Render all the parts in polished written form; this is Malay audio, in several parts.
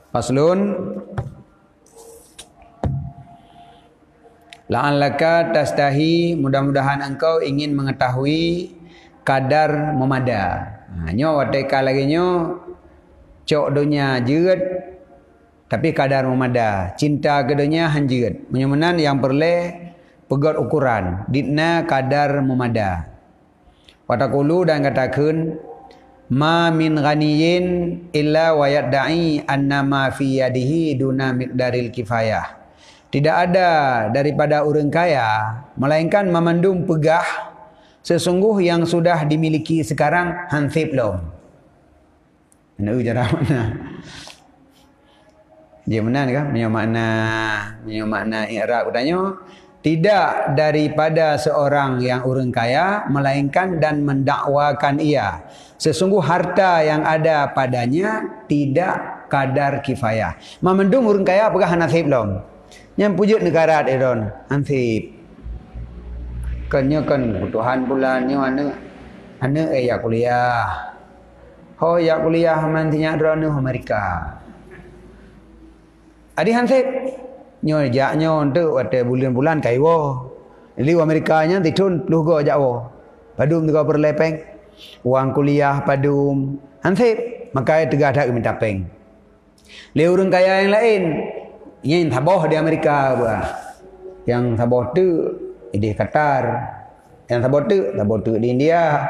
Faslun la'allaka tastahi, mudah-mudahan engkau ingin mengetahui kadar memada. Nyo wateka lagi nyo cok donya jeut tapi kadar memada. Cinta kedonya hanjeut. Menyemenan yang perle pegot ukuran. Ditna kadar memada. Watakulu dan katakeun ma min ghaniyin illa wa yadda'i anna ma fi yadihi duna miqdaril kifayah. Tidak ada daripada orang kaya melainkan memandung pegah sesungguh yang sudah dimiliki sekarang hansip belum. Mana cara mana? Dia mana kan? Punya makna i'rab katanya tidak daripada seorang yang orang kaya melainkan dan mendakwakan ia sesungguh harta yang ada padanya tidak kadar kifayah. Memandung orang kaya pegah hansip belum? Yang pujut negara Iran ansip kennya kan kebutuhan bulannya mana ya kuliah ya kuliah mantinya drone Amerika adi hansip nyo jaknya untuk wate bulan-bulan kaiwo li Amerikanya tidun lugo jawo padum juga berlepeng uang kuliah padum hansip maka tegah dak minta peng li urang kaya yang lain yang taboh di Amerika bah. Yang taboh tu di Qatar. Yang taboh tu di India.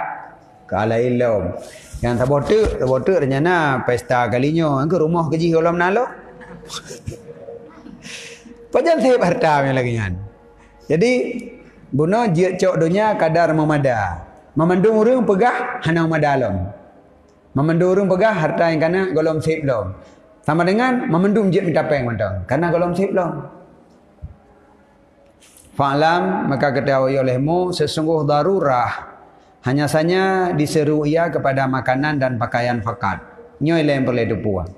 Kala ilom. Yang taboh tu rencana pesta kalinya ke rumah keji kolam nalo. Pajan saya harta yang lagi kan. Jadi buno jiat cok dunia kadar memada. Memandung urang pegah hanang madalom. Memandung urang pegah harta yang kana golom sip lom. Sama dengan memendung jid minta peng mentang. Karena golong sip belum. Fa'lam maka ketahui olehmu sesungguh darurah. Hanya saja diseru ia kepada makanan dan pakaian fakat. Nyoy yang perlu dipuang.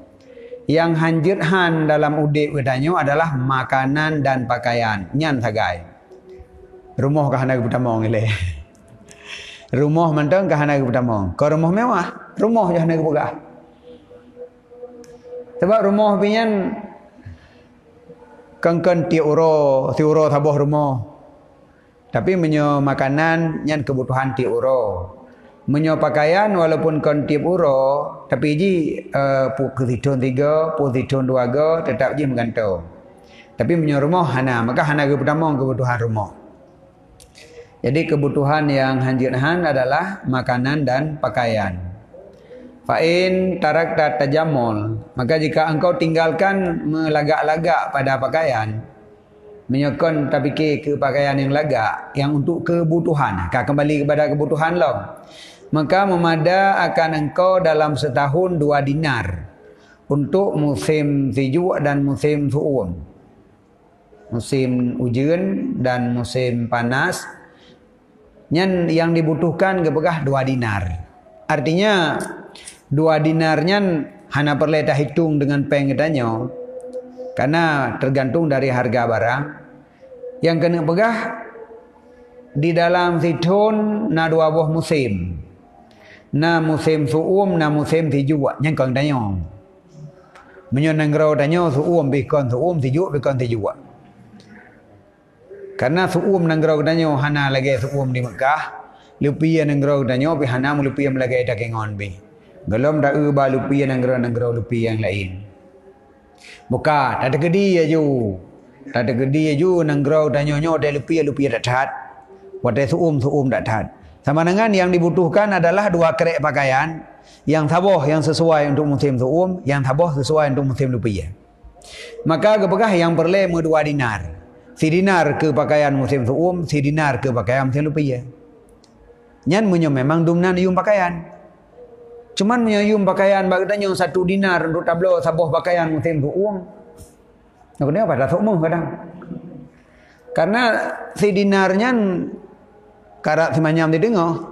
Yang hanjirhan dalam udik wedanyo adalah makanan dan pakaian. Nyan sagai. Rumah kahana kebutamong ile. Rumah mentang kahana kebutamong. Kau rumah mewah. Rumah kahana kebugah. Sebab rumah pinyan kengken ti uro taboh rumah. Tapi menyo makanan nyan kebutuhan ti uro. Menyo pakaian walaupun kon ti uro tapi ji putidun 3, putidun 2 go tetap ji menggantung. Tapi menyo rumah hana maka hana kebutuhan rumah. Jadi kebutuhan yang hanjirhan adalah makanan dan pakaian. Fa'in tarakta tajamul, maka jika engkau tinggalkan melagak-lagak pada pakaian, menyokon tapi ke pakaian yang lagak, yang untuk kebutuhan, kembali kepada kebutuhan lo, maka memada akan engkau dalam setahun 2 dinar untuk musim sejuk dan musim su'um, musim hujan dan musim panas. Yang dibutuhkan kepegah 2 dinar. Artinya 2 dinarnya hana perlu dah hitung dengan peng katanya. Karena tergantung dari harga barang. Yang kena pegah di dalam situn na 2 buah musim. Na musim su'um na musim sejuk. Yang kau tanya. Menyenang rau tanya su'um bikon su'um sejuk bikon sejuk. Karena su'um nangrau tanya hana lagi su'um di Mekah. Lupian nangrau tanya pi hana lupian lagi dak kengon bi. Gelom dak ba lupian nangrau lupian yang lain. Buka tak ada gedi aju. Tak ada gedi aju nangrau tanya nyo de lupian dak that. Wadai su'um dak that. Sama dengan yang dibutuhkan adalah 2 kerek pakaian yang taboh yang sesuai untuk musim su'um, yang taboh sesuai untuk musim lupian. Maka kepegah yang perle 2 dinar. Si dinar ke pakaian musim su'um, si dinar ke pakaian musim lupian. Nyan menyo memang dumnan yum pakaian. Cuman menyo yum pakaian bagitanya 1 dinar untuk tablo saboh pakaian musim su'um. Nak ni apa dah sukmuh kadang. Karena si dinarnya karat si manyam didengar.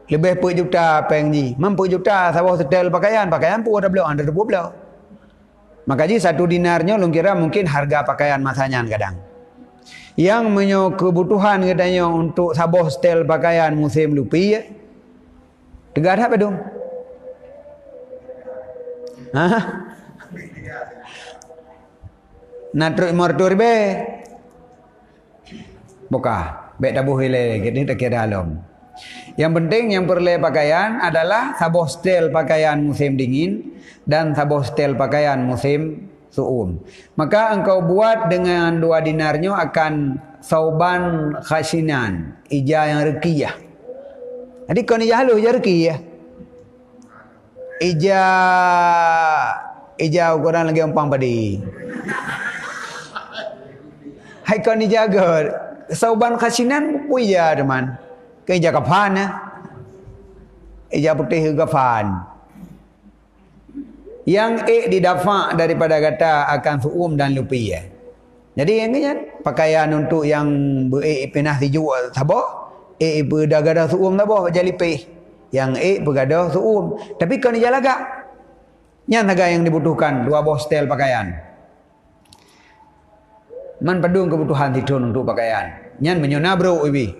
Lebih per juta peng ni. Mampu juta saboh setel pakaian pun dah belum ada debu belum. Maka ji 1 dinarnya lu kira mungkin harga pakaian masanya kadang. Yang menyo kebutuhan katanya untuk saboh setel pakaian musim lupi tegak apa dong? Ha? Natruk mortur be. Buka. Baik tabuh ile kita tak kira dalam. Yang penting yang perlu pakaian adalah sabuh stel pakaian musim dingin dan sabuh stel pakaian musim suum. Maka engkau buat dengan 2 dinarnya akan sauban khasinan, ija yang rekiyah. Jadi kau ni jalu je rekiyah. Ija ukuran lagi umpang padi. Hai kau ni jaga sauban khasinan pun ija teman. Ke ija kafan ya. Ija putih kafan. Yang didafa daripada kata akan suum dan lupiyah. Jadi yang ni kan pakaian untuk yang pinah dijual sabah, bergada suum sabah jalipih. Yang bergada suum. Tapi kau ni jalaga. Yang naga yang dibutuhkan 2 boh stel pakaian. Man padung kebutuhan tidun untuk pakaian. Nyan menyona bro ibi.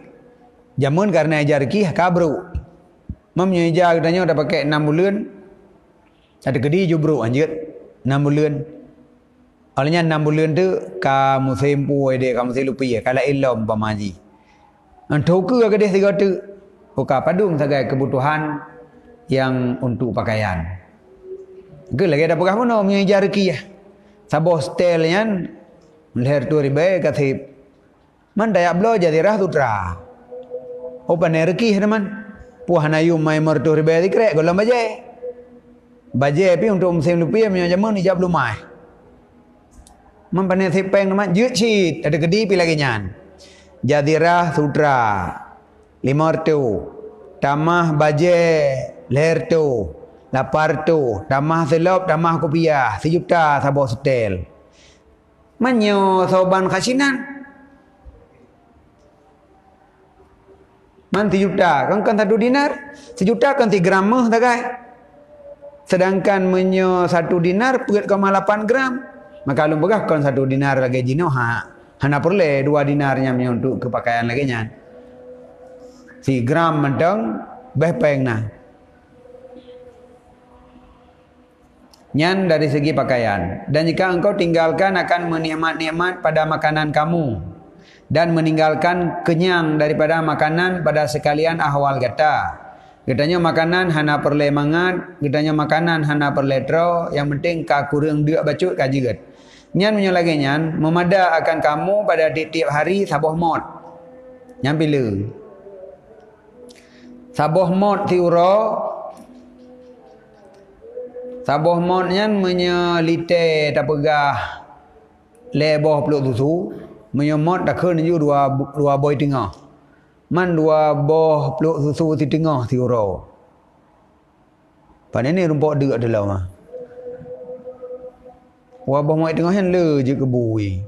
Jamun karena ajar kih kabru. Mam nyeja katanya udah pakai 6 bulan. Ada gede je bro anjir. 6 bulan. Olehnya 6 bulan tu ka musim puai dia, ka musim lupi ya, kala ilom pamaji. Antoku ka dia 3 tu. Buka padung sebagai kebutuhan yang untuk pakaian. Ke lagi ada pegah mana menyeja rezeki ya. Sabo stel nyan leher tu ribe katip. Man dayak blo jadi rah tutra. Opan rezeki teman. Puah nayu mai mertu ribe dikrek golam baje. Baje pi untuk musim lupi menyeja mun ijab lumai. Man pane sipeng teman jut cit ada gede pi lagi nyan. Jadirah sutra 500 tamah baje leher tu 800 tamah selop tamah kopiah 1 juta sabo setel manyo soban khasinan man 1 juta kan 1 dinar 1 juta kan 3 gram tak kai sedangkan menyo 1 dinar 8 gram maka lu begah kan 1 dinar lagi jino hana perle 2 dinarnya untuk kepakaian lagi nyan 4 gram mentang bepeng nah nyan dari segi pakaian dan jika engkau tinggalkan akan menikmat-nikmat pada makanan kamu dan meninggalkan kenyang daripada makanan pada sekalian ahwal kata katanya makanan hana perle mangat katanya makanan hana perle tro yang penting ka kurang deuk bacut ka jeget nyan menyolagi nyan memada akan kamu pada tiap hari saboh mod nyan bila saboh mod tiuro saboh mod nyan menyelite tak pegah leboh peluk susu menyemot tak kena ju dua boy tengah man 2 boh peluk susu di tengah tiuro pada ni rumput dekat dalam wabah mod tengah yang le je kebui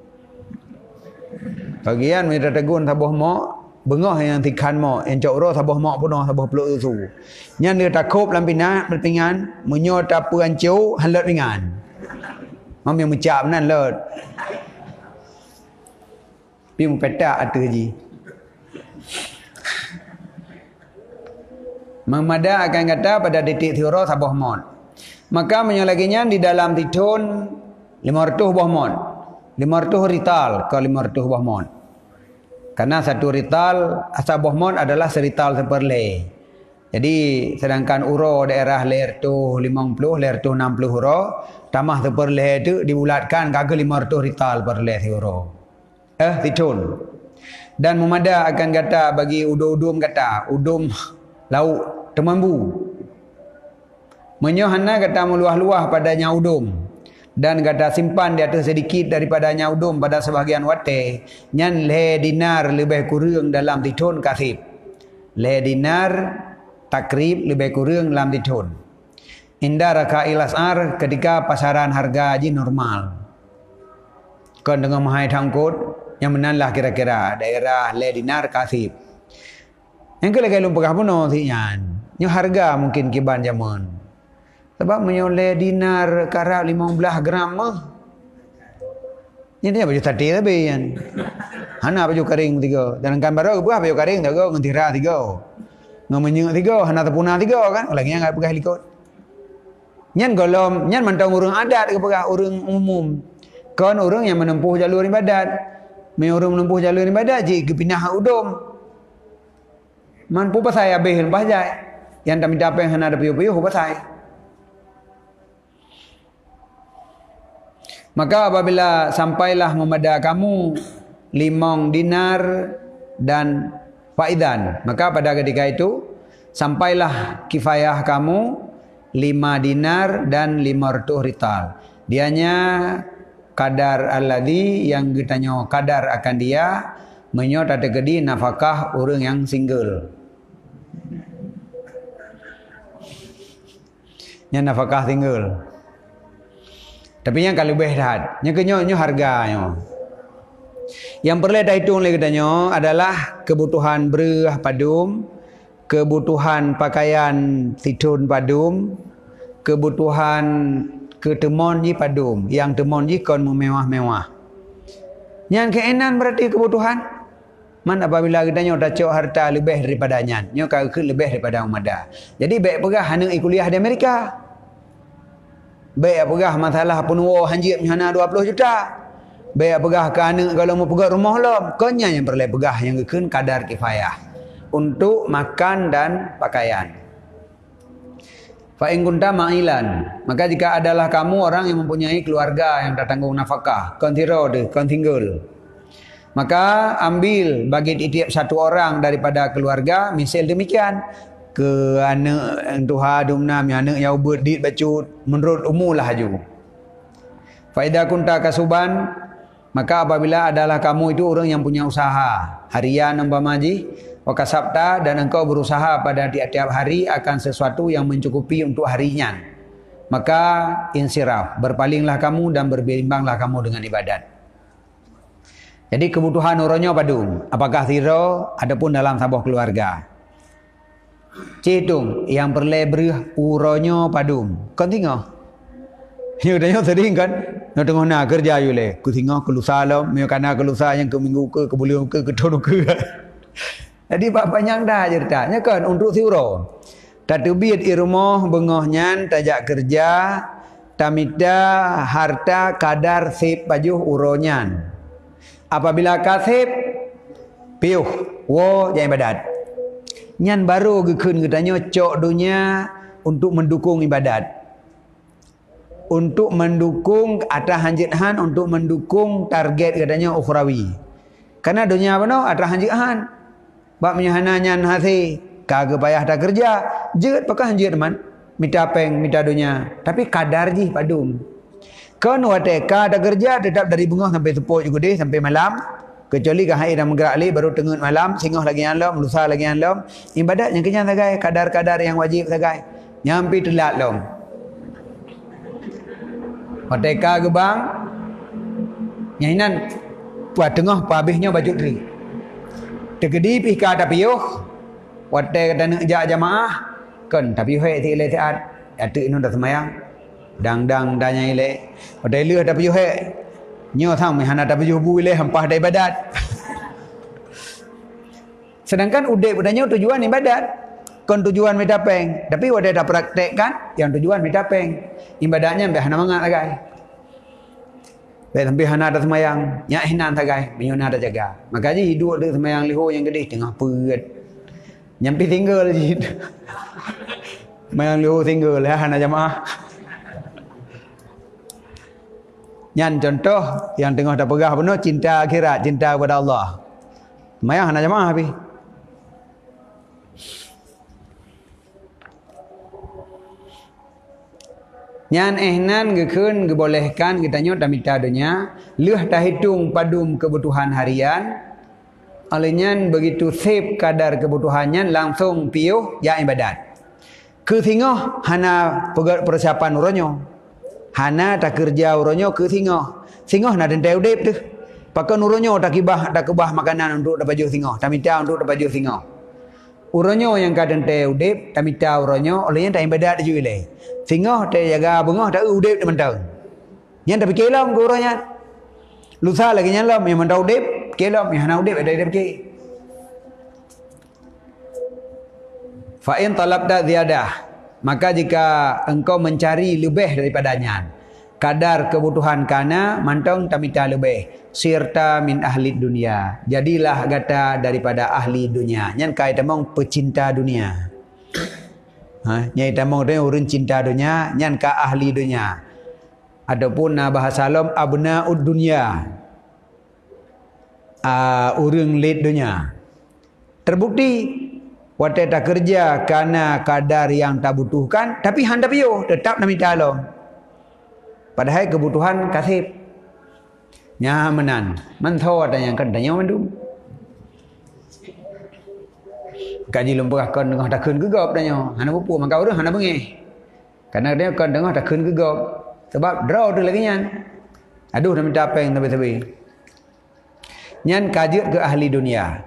bagian mereka tegun saboh mod bengah yang tikan mak yang cok roh saboh mak punah saboh peluk susu nyan dia takop lam pingan menyo tapu ancu halat pingan mam yang mencap nan lot pi mu petak atu ji memada akan kata pada detik thioro saboh mod maka menyolaginya di dalam tidun 500 buah mod 500 rital ke 500 buah mod karena 1 rital saboh mod adalah serital seperle. Jadi sedangkan uro daerah leher tu 50, leher tu 60 uro, tamah seperle tu dibulatkan kagak 500 rital per leher uro. Tidun. Dan memada akan kata bagi udum kata, udum lauk temambu. Menyohana kata meluah-luah padanya udum. Dan kata simpan di atas sedikit daripadanya udum pada sebahagian wate nyan le dinar lebih kurang dalam tidun kasib le dinar takrib lebih kurang dalam tidun indah raka ilasar ketika pasaran harga haji normal kan dengan mahai tangkut yang menanlah kira-kira daerah le dinar kasib yang kelagi lumpah pun nyan nyo harga mungkin kiban zaman sebab menyoleh dinar karab 15 gram mah. Ini dia baju tadi tapi kan. Hana baju kering 3. Sedangkan baru buah baju kering 3 ngentira 3. Ngamenyek 3, hana tepuna 3 kan. Lagi enggak pegah likut. Nyan golom, nyan mantang urang adat ke pegah urang umum. Kon urang yang menempuh jalur ibadat. Me urang menempuh jalur ibadat ji ke pindah udum. Man pu pasai habis lepas jai. Yang tak minta apa yang hana ada piu-piu pasai. Maka apabila sampailah memada kamu 5 dinar dan faidan, maka pada ketika itu sampailah kifayah kamu 5 dinar dan 500 rital. Dianya kadar alladhi yang ditanya kadar akan dia menyot ada gedi nafkah orang yang single. Nya nafkah single. Tapi yang kalau lebih dah, nya kenyo harganya. Yang perlu dah hitung lagi katanya adalah kebutuhan berah padum, kebutuhan pakaian tidun padum, kebutuhan ketemon ji padum, yang temon ji kon memewah-mewah. Yang keenan berarti kebutuhan. Man apabila katanya dah cok harta lebih daripadanya, nyo ke lebih daripada umada. Jadi baik pegah hana kuliah di Amerika. Baik pegah masalah penuh hanjit hana 20 juta. Baik pegah ke anak kalau mau pegah rumah lom, konya yang perlu pegah yang keun kadar kifayah untuk makan dan pakaian. Fa in kunta ma'ilan, maka jika adalah kamu orang yang mempunyai keluarga yang tak tanggung nafkah, kon tirode, kon tinggal. Maka ambil bagi tiap satu orang daripada keluarga misal demikian. Ke anak Tuhan dumnam yang anak yang berdit bacut menurut umur lah haju. Faedah kunta kasuban, maka apabila adalah kamu itu orang yang punya usaha harian umpama ji wakasabta dan engkau berusaha pada tiap-tiap hari akan sesuatu yang mencukupi untuk harinya, maka insiraf, berpalinglah kamu dan berbimbanglah kamu dengan ibadat. Jadi kebutuhan orangnya padung, apakah zero adapun dalam sebuah keluarga. Citung yang perlu uronyo padum. Kon tengok. Yo tengok sering kan. Yo tengok nak kerja yo le. Ku tengok ke lusa lo, me kana ke lusa yang ke minggu ke bulan ke tahun ke. Jadi bapa yang dah ceritanya kan untuk siuro. Tatubit irmoh bengohnyan tajak kerja tamida harta kadar sip pajuh uronyan. Apabila kasip piuh wo jangan ibadat. Nyan baru gekun katanya cok dunia untuk mendukung ibadat. Untuk mendukung atas hanjithan, untuk mendukung target katanya ukhrawi. Karena dunia apa no atas hanjithan. Bab menyahana nyan hati kagak payah tak kerja, jeut pakah hanjit man. Minta peng, minta dunia. Tapi kadar ji padum. Kan wateka tak kerja tetap dari bunga sampai tepuk juga deh sampai malam. Kecuali kahai dah menggerak li baru tengah malam singoh lagi yang lom, lusa lagi yang lom. Ibadat yang kenyang sagai, kadar-kadar yang wajib sagai. Nyampi telat lom. Merdeka gebang. Nyahinan buat tengah habisnya baju tri. Tegedi pihka tapiyuh. Wate kata nak jak jamaah. Kan tapiyuh ti ile taat. Atuk inu dah semayang. Dang-dang danya ile. Wate leh tapiyuh nyo thang hana tak baju bu ile hampah dari ibadat. Sedangkan udek budanya tujuan ibadat. Kon tujuan minta peng, tapi wadah dah praktekkan yang tujuan minta peng. Ibadatnya mbah hana mangat lagai. Baik sampai hana ada semayang, nyak hinan sagai, menyuna ada jaga. Makanya hidup ada semayang liho yang gede tengah peut. Nyampi tinggal je. Semayang liho tinggal lah hana jamaah. Nyan contoh yang tengah dah pegah penuh cinta akhirat, cinta kepada Allah. Semayang hana jamaah habis. Nyan ehnan gekun gebolehkan kita nyot minta dunia, leh dah hitung padum kebutuhan harian. Olehnya begitu save kadar kebutuhannya langsung piuh ya ibadat. Ke singoh hana persiapan uronyo. Hana tak kerja uronyo ke singoh. Singoh nak dentai udip tu. Pakai uronyo tak kebah makanan untuk dapat baju singoh. Tak minta untuk dapat baju singoh. Uronyo yang ka dentai udip, tak minta uronyo, olehnya tak ibadat juga le. Singoh tak jaga bengah tak udip tak mentang. Yang tak fikir lam uronyo. Lusa lagi nyalam yang mentang udip, kelom yang hana udip ada fikir. Fa in talabda ziyadah. Maka jika engkau mencari lebih daripadanya, kadar kebutuhan kana mantong tamita lebih, sirta min ahli dunia, jadilah gata daripada ahli dunia. Nyan kai tamong pecinta dunia. Nyai tamong dia urun cinta dunia, nyan ka ahli dunia. Adapun bahasa alam abnaud dunia, urang lid dunia. Terbukti wate tak kerja karena kadar yang tak butuhkan, tapi handa piyo tetap nak minta tolong. Padahal kebutuhan kasih nyamanan mantau ada yang kadanya mandum. Kaji lumpah kan dengar takun gegap tanya. Hana pupu mangkau dah hana bengi. Karena dia kan dengar takun gegap. Sebab draw tu lagi nyan. Aduh nak minta apa yang tapi. Nyan kajut ke ahli dunia.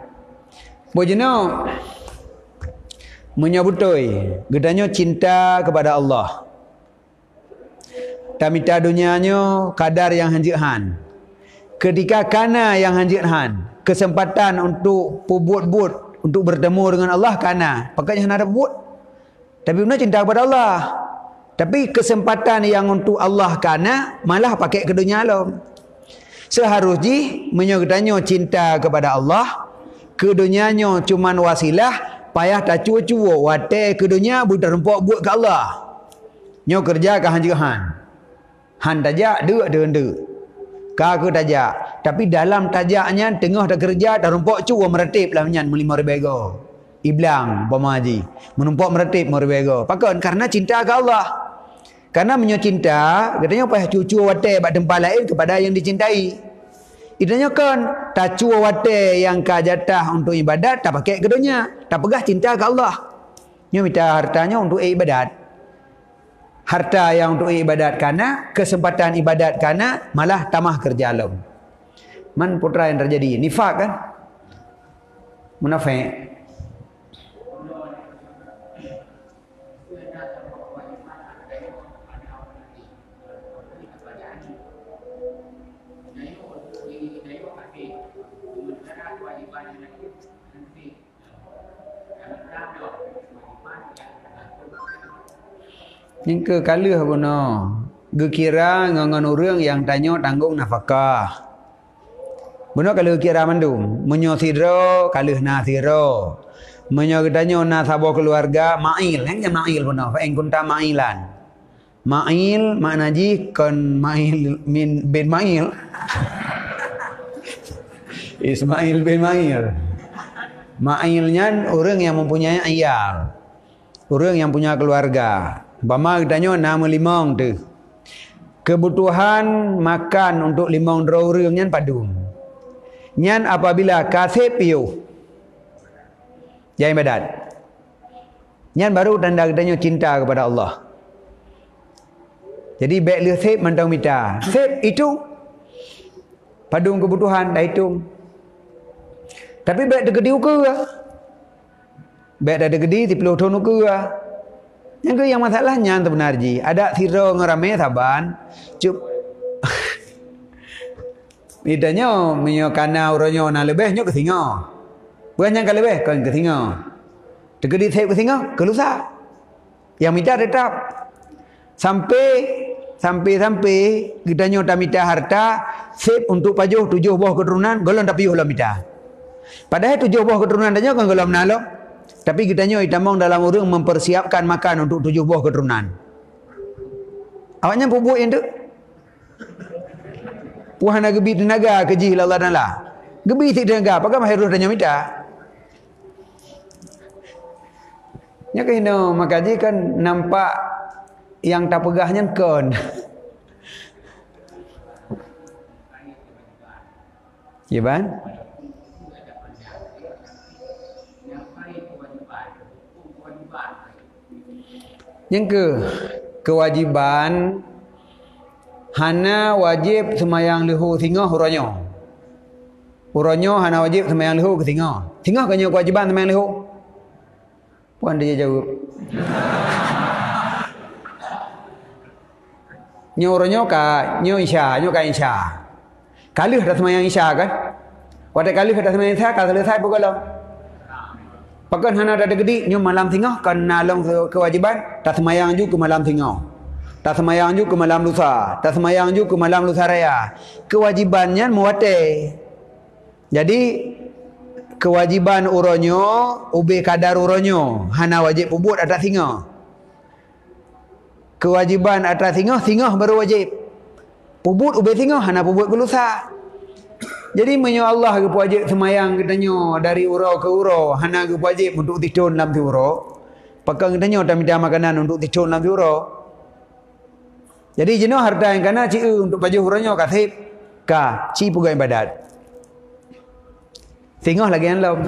Bojeno menyebutoi gedanya cinta kepada Allah. Tamita dunianya kadar yang hanjithan. Ketika kana yang hanjithan, kesempatan untuk pubut-but untuk bertemu dengan Allah kana, pakainya hendak buat. Tapi benar cinta kepada Allah. Tapi kesempatan yang untuk Allah kana malah pakai ke dunia alam. Seharusnya menyegedanya cinta kepada Allah, ke dunianya cuman wasilah, payah tak cuba-cuba wate ke dunia budak rempok buat ke Allah. Nyo kerja ke hanjihan. Han tajak dek dek. Ka ke tajak. Tapi dalam tajaknya tengah dah kerja dah rempok cuba meretip lah menyan melima rebego. Iblang pemaji menumpuk meretip merebego. Pakon karena cinta ke Allah. Karena menyocinta, katanya payah cucu wate bak tempat lain kepada yang dicintai. Idanya kan tak cua wate yang ka jatah untuk ibadat tak pakai ke dunia, tak pegah cinta ke Allah. Nyo minta hartanya untuk ibadat. Harta yang untuk ibadat kana, kesempatan ibadat kana malah tamah kerja alam. Man putra yang terjadi nifak kan? Munafik. Yang ke kaluh bono. Gekira ngangan orang yang tanya tanggung nafkah. Bono kalau kira mandum, menyo siro kaluh na siro. Menyo tanya na sabo keluarga mail, hang jam mail bono, fa eng kunta mailan. Mail makna ji kon mail min bin mail. Ismail bin Mail. Mailnya orang yang mempunyai ayah. Orang yang punya keluarga. Bama katanya nama limong tu. Kebutuhan makan untuk limong dua orang nyan padum. Nyan apabila kasih piu. Jai badat. Nyan baru tanda katanya cinta kepada Allah. Jadi baik le sip mantau mita. Sip itu padum kebutuhan dah hitung. Tapi baik degedi ukur. Baik dah degedi 10 tahun ukur. Yang yang masalahnya sebenarnya ada siro ngerame saban cup idanya menyo kana uronyo na lebih nyo ke singo. Bukan yang lebih kan ke singo. Degedi sip ke singo kelusa. Yang minta tetap sampai gidanya tak minta harta sip untuk pajuh 7 buah keturunan golong tak piuh lah minta. Padahal 7 buah keturunan tanya kan golong nalo. Tapi kitanya itamong dalam urang mempersiapkan makan untuk 7 buah keturunan. Awaknya bubuk yang tu. Puhana gebi tenaga keji Allah Taala. Gebi tenaga, apakah mahirus tanya minta? Nya kena makaji kan nampak yang tak pegahnya kon. Ya ban? Yang kewajiban hana wajib semayang lehu singoh uronyo. Uronyo hana wajib semayang lehu ke singoh. Singoh kan kewajiban semayang lehu. Puan dia jawab. Nyo uronyo ka nyo isya, nyo ka isya. Kaluh dah semayang isya kan? Pada kaluh dah semayang isya ka selesai pukul. Pakan hana ada gedi nyo malam tengah kan nalong kewajiban tak semayang ju ke malam tengah. Tak semayang ju ke malam lusa, tak semayang ju ke malam lusa raya. Kewajibannya muwate. Jadi kewajiban uronyo ube kadar uronyo hana wajib pubut atas singa. Kewajiban atas singa baru wajib. Pubut ube singa hana pubut ke lusa. Jadi menyo Allah ke wajib semayang katanya dari uro ke uro hana ke wajib untuk tidur dalam tu uro. Pakang katanya tak minta makanan untuk tidur dalam tu uro. Jadi jenuh harta yang kana ci untuk baju uronyo kasih ka ci pugai ibadat. Tengok lagi yang lain.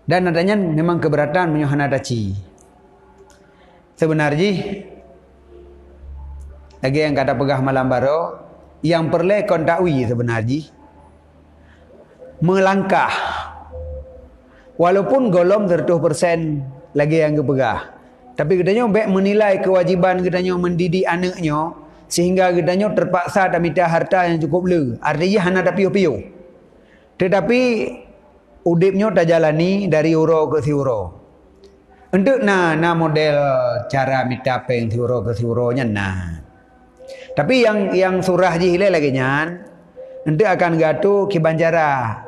Dan adanya memang keberatan menyo hana daci. Sebenarnya lagi yang kata pegah malam baro yang perlu kontakwi sebenarnya melangkah walaupun golom 100% lagi yang kepegah tapi katanya baik menilai kewajiban katanya mendidik anaknya sehingga katanya terpaksa tak minta harta yang cukup le artinya hana tak piu-piu tetapi udipnya tak jalani dari uro ke si uro untuk na model cara minta peng si uro ke si uro nya nah tapi yang surah ji hilai lagi nyan nanti akan gatu kibanjara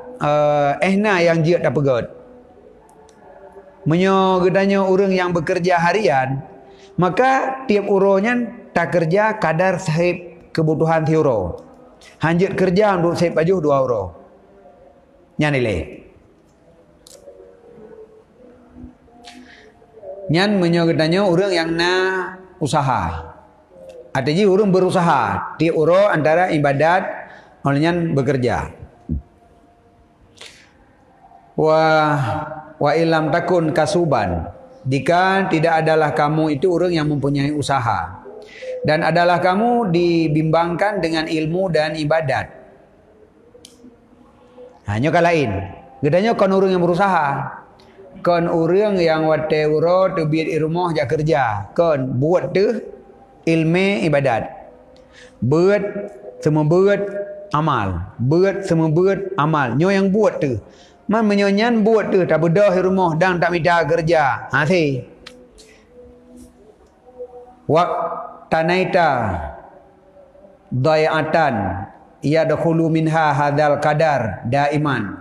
ehna yang dia tak pegot. Menyo gedanya orang yang bekerja harian, maka tiap uronya tak kerja kadar sahib kebutuhan ti uro. Hanjut kerja untuk sahib baju 2 euro. Nyan nilai. Nyan menyo gedanya orang yang na usaha. Artinya orang berusaha. Tiap uro antara ibadat olehnya bekerja. Wa ilam takun kasuban jika tidak adalah kamu itu orang yang mempunyai usaha dan adalah kamu dibimbangkan dengan ilmu dan ibadat hanya kalain gedanya kon orang yang berusaha kon orang yang wate uro tu biar rumah ja kerja kon buat tu ilmu ibadat buat semua buat amal buat semua buat amal nyo yang buat tu man menyonyan buat tu tak bedah di rumah dan tak minta kerja. Ha si. Wa tanaita dayatan yadkhulu minha hadzal qadar daiman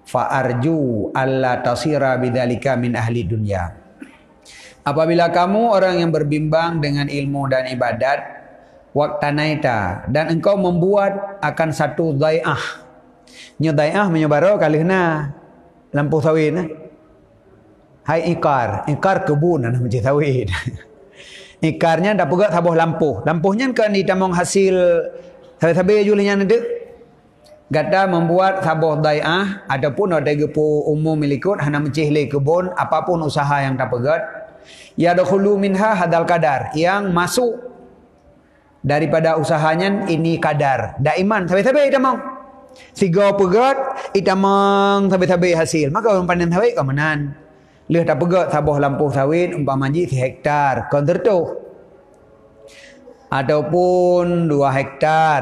fa arju alla tasira bidzalika min ahli dunya. Apabila kamu orang yang berbimbang dengan ilmu dan ibadat waqtanaita dan engkau membuat akan satu dai'ah nyo dai'ah menyobaro kalihna lampu sawit nah. Hai ikar kebun nah macam sawit. Ikarnya dak pegat sabuh lampu. Lampuhnya kan ditamong hasil sabe-sabe julinya nanti. Gata membuat sabuh dai'ah ataupun ada gepu umum milikut hana mencihli kebun apapun usaha yang tak pegat. Ya dakhulu minha hadal kadar yang masuk daripada usahanya ini kadar. Daiman sabe-sabe tamong. Siga pegat itamang sabe-sabe hasil maka orang panen sawit kamanan leh tak pegat sabuh lampu sawit umpama ji 1 hektar kon tertuh ataupun 2 hektar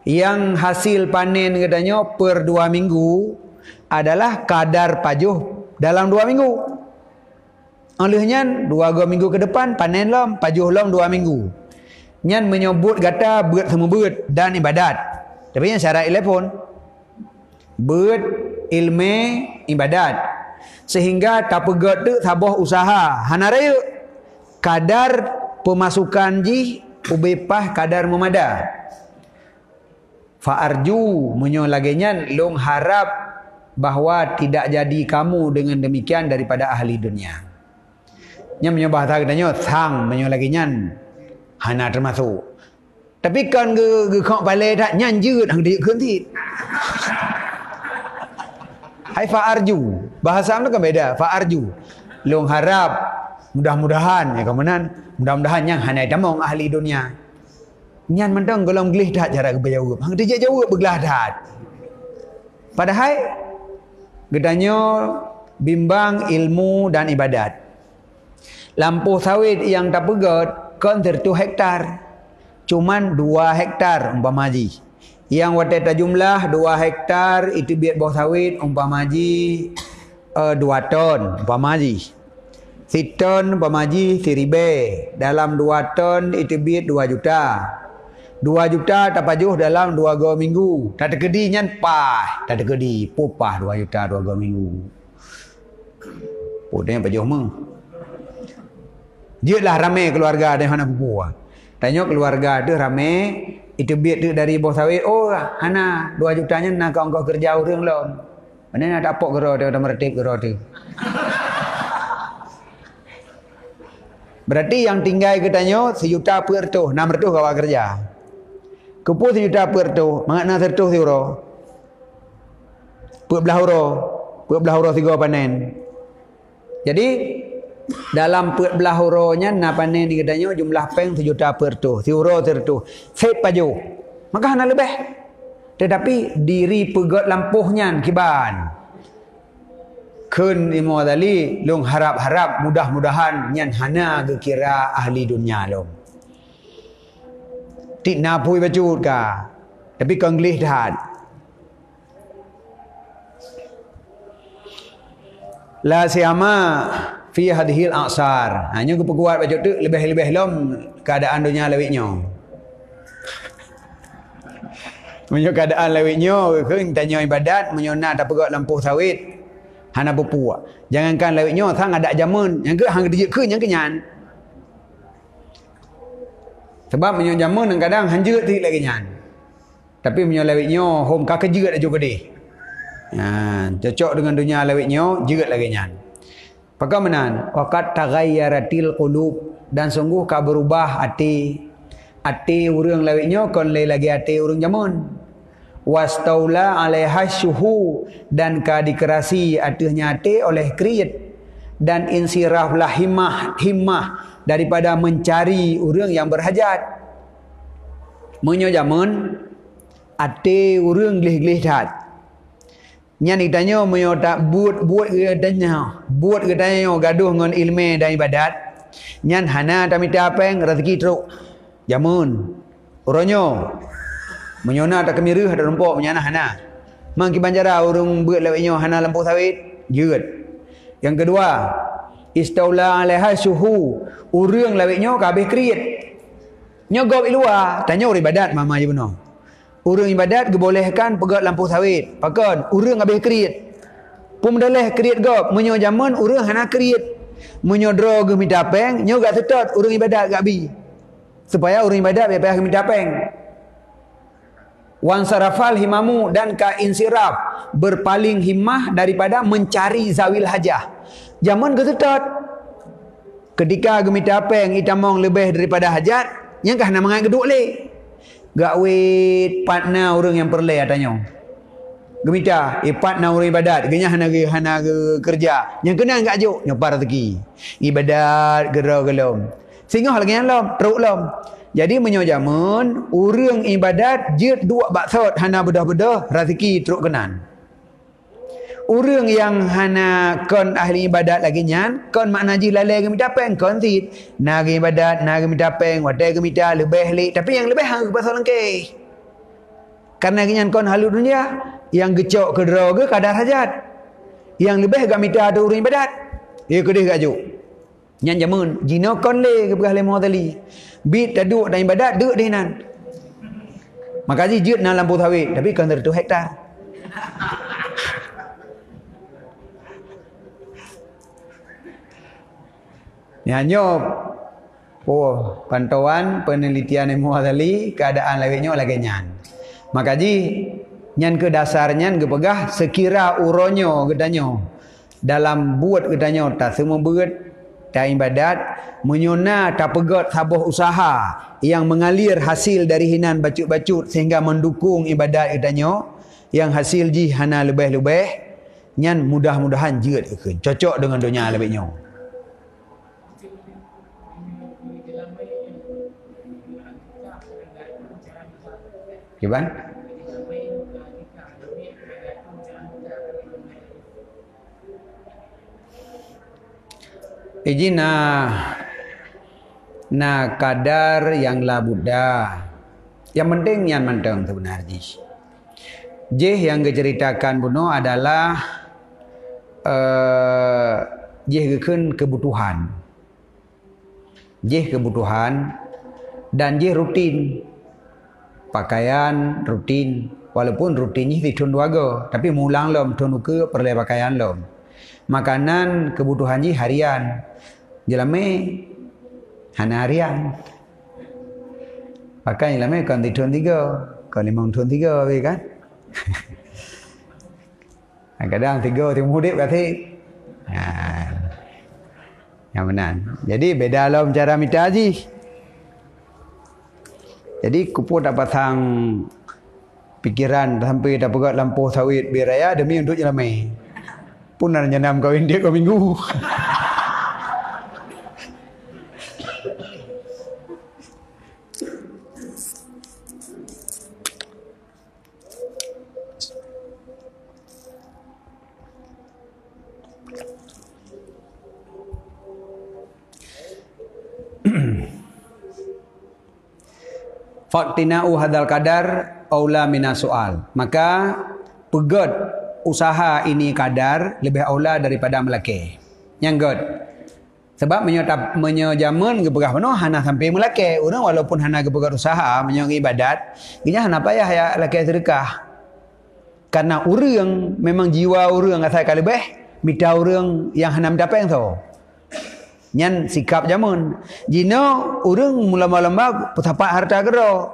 yang hasil panen katanya per 2 minggu adalah kadar pajuh dalam 2 minggu olehnya 2 minggu ke depan panen lom pajuh lom 2 minggu nyan menyebut kata buat semua buat dan ibadat. Tapi yang syarat telepon buat ilmu ibadat sehingga tak pegat tu sabuh usaha hana raya kadar pemasukan ji ubepah kadar memada fa arju menyo laginya long harap bahwa tidak jadi kamu dengan demikian daripada ahli dunia nya menyo bahasa katanya sang menyo laginya hana termasuk. Tapi kan kau balai tak nyanjut hang dia kentit. Hai fa'arju. Bahasa mana kan beda. Fa'arju. Long harap mudah-mudahan ya kemenan mudah-mudahan yang hanai damong ahli dunia. Nyan mentang golong gelih dah cara berjawab. Hang dia jawab bergelah dah. Padahal gedanya bimbang ilmu dan ibadat. Lampu sawit yang tak pegat kan 1 hektar. Cuman 2 hektar umpama haji. Yang wateta jumlah 2 hektar itu biar bawah sawit umpama haji 2 ton pamaji. Si ton pamaji si ribe. Dalam 2 ton itu bit 2 juta. 2 juta tapajuh dalam 2 go minggu. Tak terkedi nyan pah. Tak terkedi popah 2 juta 2 go minggu. Podeng pajuh meng. Jelah ramai keluarga ada hana pupu. Tanya keluarga tu ramai itu bit tu dari bos sawit. Oh, hana 2 jutanya nak kau kerja urang lom. Mana nak tapok gero tu, dah meretip gero tu. Berarti yang tinggal katanya 1 juta per tu, 600 kau kerja. Kepu 1 juta per tu, mangat 100 euro. Per belah euro 3 panen. Jadi dalam per belah euronya na panen ni katanya jumlah peng 1 juta per tu, 1 euro per tu. Set paju. Maka hana lebih. Tetapi diri pegot lampuhnya kiban. Kun imo tadi long harap-harap mudah-mudahan nyan hana ke kira ahli dunia long. Tik napui bacut ka. Tapi konglih dah. La siama fi hadhil a'sar. Hanya ku peguat bacut tu lebih-lebih lom keadaan dunia lewitnya. Menyo keadaan lewitnya kun tanya ibadat menyona tak pegot lampu sawit. Hana berpuak. Jangankan lewitnya sang ada jamun. Yang ke hang dijek ke yang kenyan. Sebab menyo jamun kadang hanjut ti lagi nyan. Tapi menyo lewitnya hom ka kejeut aja gede. Ha, cocok dengan dunia lewitnya jeut lagi nyan. Bagaimana? Waqat taghayyaratil qulub dan sungguh ka berubah hati. Hati urang lewitnya kon lagi hati urang jamun. Wastaula alaiha syuhu dan ka dikerasi atasnya hati oleh kriit dan insiraflah himmah daripada mencari orang yang berhajat. Menyo zaman hati orang glih-glih tat. Nyan ditanya menyo tak buat katanya gaduh ngan ilmu dan ibadat. Nyan hana tamita apeng rezeki teruk. Zaman uronyo menyona tak kemiruh ada rempok menyana hana. Mang ki banjara urung buat lewatnya hana lampu sawit jeut. Yang kedua, istaula alaiha suhu. Urang lewatnya kabeh kriit. Nyogop luar, tanya urang ibadat mama je benar. Urang ibadat gebolehkan pegat lampu sawit. Pakon urang kabeh kriit. Pun daleh kriit gop, menyo zaman urang hana kriit. Menyo dro ge minta peng, nyo gak setot urang ibadat gak bi. Supaya urang ibadat payah minta peng. Wan sarafal himamu dan ka insiraf berpaling himmah daripada mencari zawil hajah. Zaman gesetot ketika gemita peng itamong lebih daripada hajat yang kah nak mengat geduk le gak wait partner orang yang perle katanya gemita partner orang ibadat genya hana kerja yang kena gak juk nyopar rezeki ibadat gero gelom singoh lagi yang lom teruk lom. Jadi menyojamun urang ibadat jeut 2 baksud hana bedah-bedah rezeki teruk kenan. Urang yang hana kon ahli ibadat lagi nyan, kon makna ji lalai ke minta peng kon tit. Nagi ibadat, nagi minta peng, wadai ke minta lebih lik, tapi yang lebih hang pasal lengke. Karena nyan kon halu dunia, yang gecok ke draw ke kadar hajat. Yang lebih gak minta ada urang ibadat. Dia kedih gak juk. Nyan jamun jino kon le ke begah lemah tali. Bit taduk dan ibadat duk dinan. Makasih jeut na lampu sawit tapi kan 100 hektar. Nyanyo pantauan penelitian ilmu tali keadaan lewitnya lagi nyan. Makasih nyan ke dasarnya ke pegah sekira uronyo gedanyo dalam buat gedanyo tak semua berat tak ibadat menyona tak pegot sabuh usaha yang mengalir hasil dari hinan bacut-bacut sehingga mendukung ibadat gedanyo yang hasil ji hana lebih-lebih nyan mudah-mudahan jeut keun cocok dengan dunia lebihnya. Gimana? Iji na kadar yang la Buddha. Yang penting yang menteng sebenarnya. Jih yang diceritakan buno adalah jih kebutuhan. Jih kebutuhan dan jih rutin. Pakaian rutin. Walaupun rutinnya di tun wago, tapi mulang lom tun ke perle pakaian lom. Makanan kebutuhan jih harian. Jelame hana harian. Pakai jelame kan di tun 3, kan 5 tun 3 kan. Kadang 3 ti mudik berarti yang benar. Jadi beda lah cara minta haji. Jadi kupu tak pasang pikiran sampai tak pegat lampu sawit biraya demi untuk jelame. Pun nak jenam kawin dia kau minggu. Faktina'u hadal kadar aula minas soal. Maka pegat usaha ini kadar lebih aula daripada melake. Yang god. Sebab menyajaman geberah penuh hana sampai melake. Orang walaupun hana geberah usaha menyang ibadat, ginya hana payah ya lake sedekah. Karena orang memang jiwa orang asal kalebeh, minta orang yang hana mendapat yang tu. Nyan sikap jamun. Jino orang mula-mula petapak harta gero.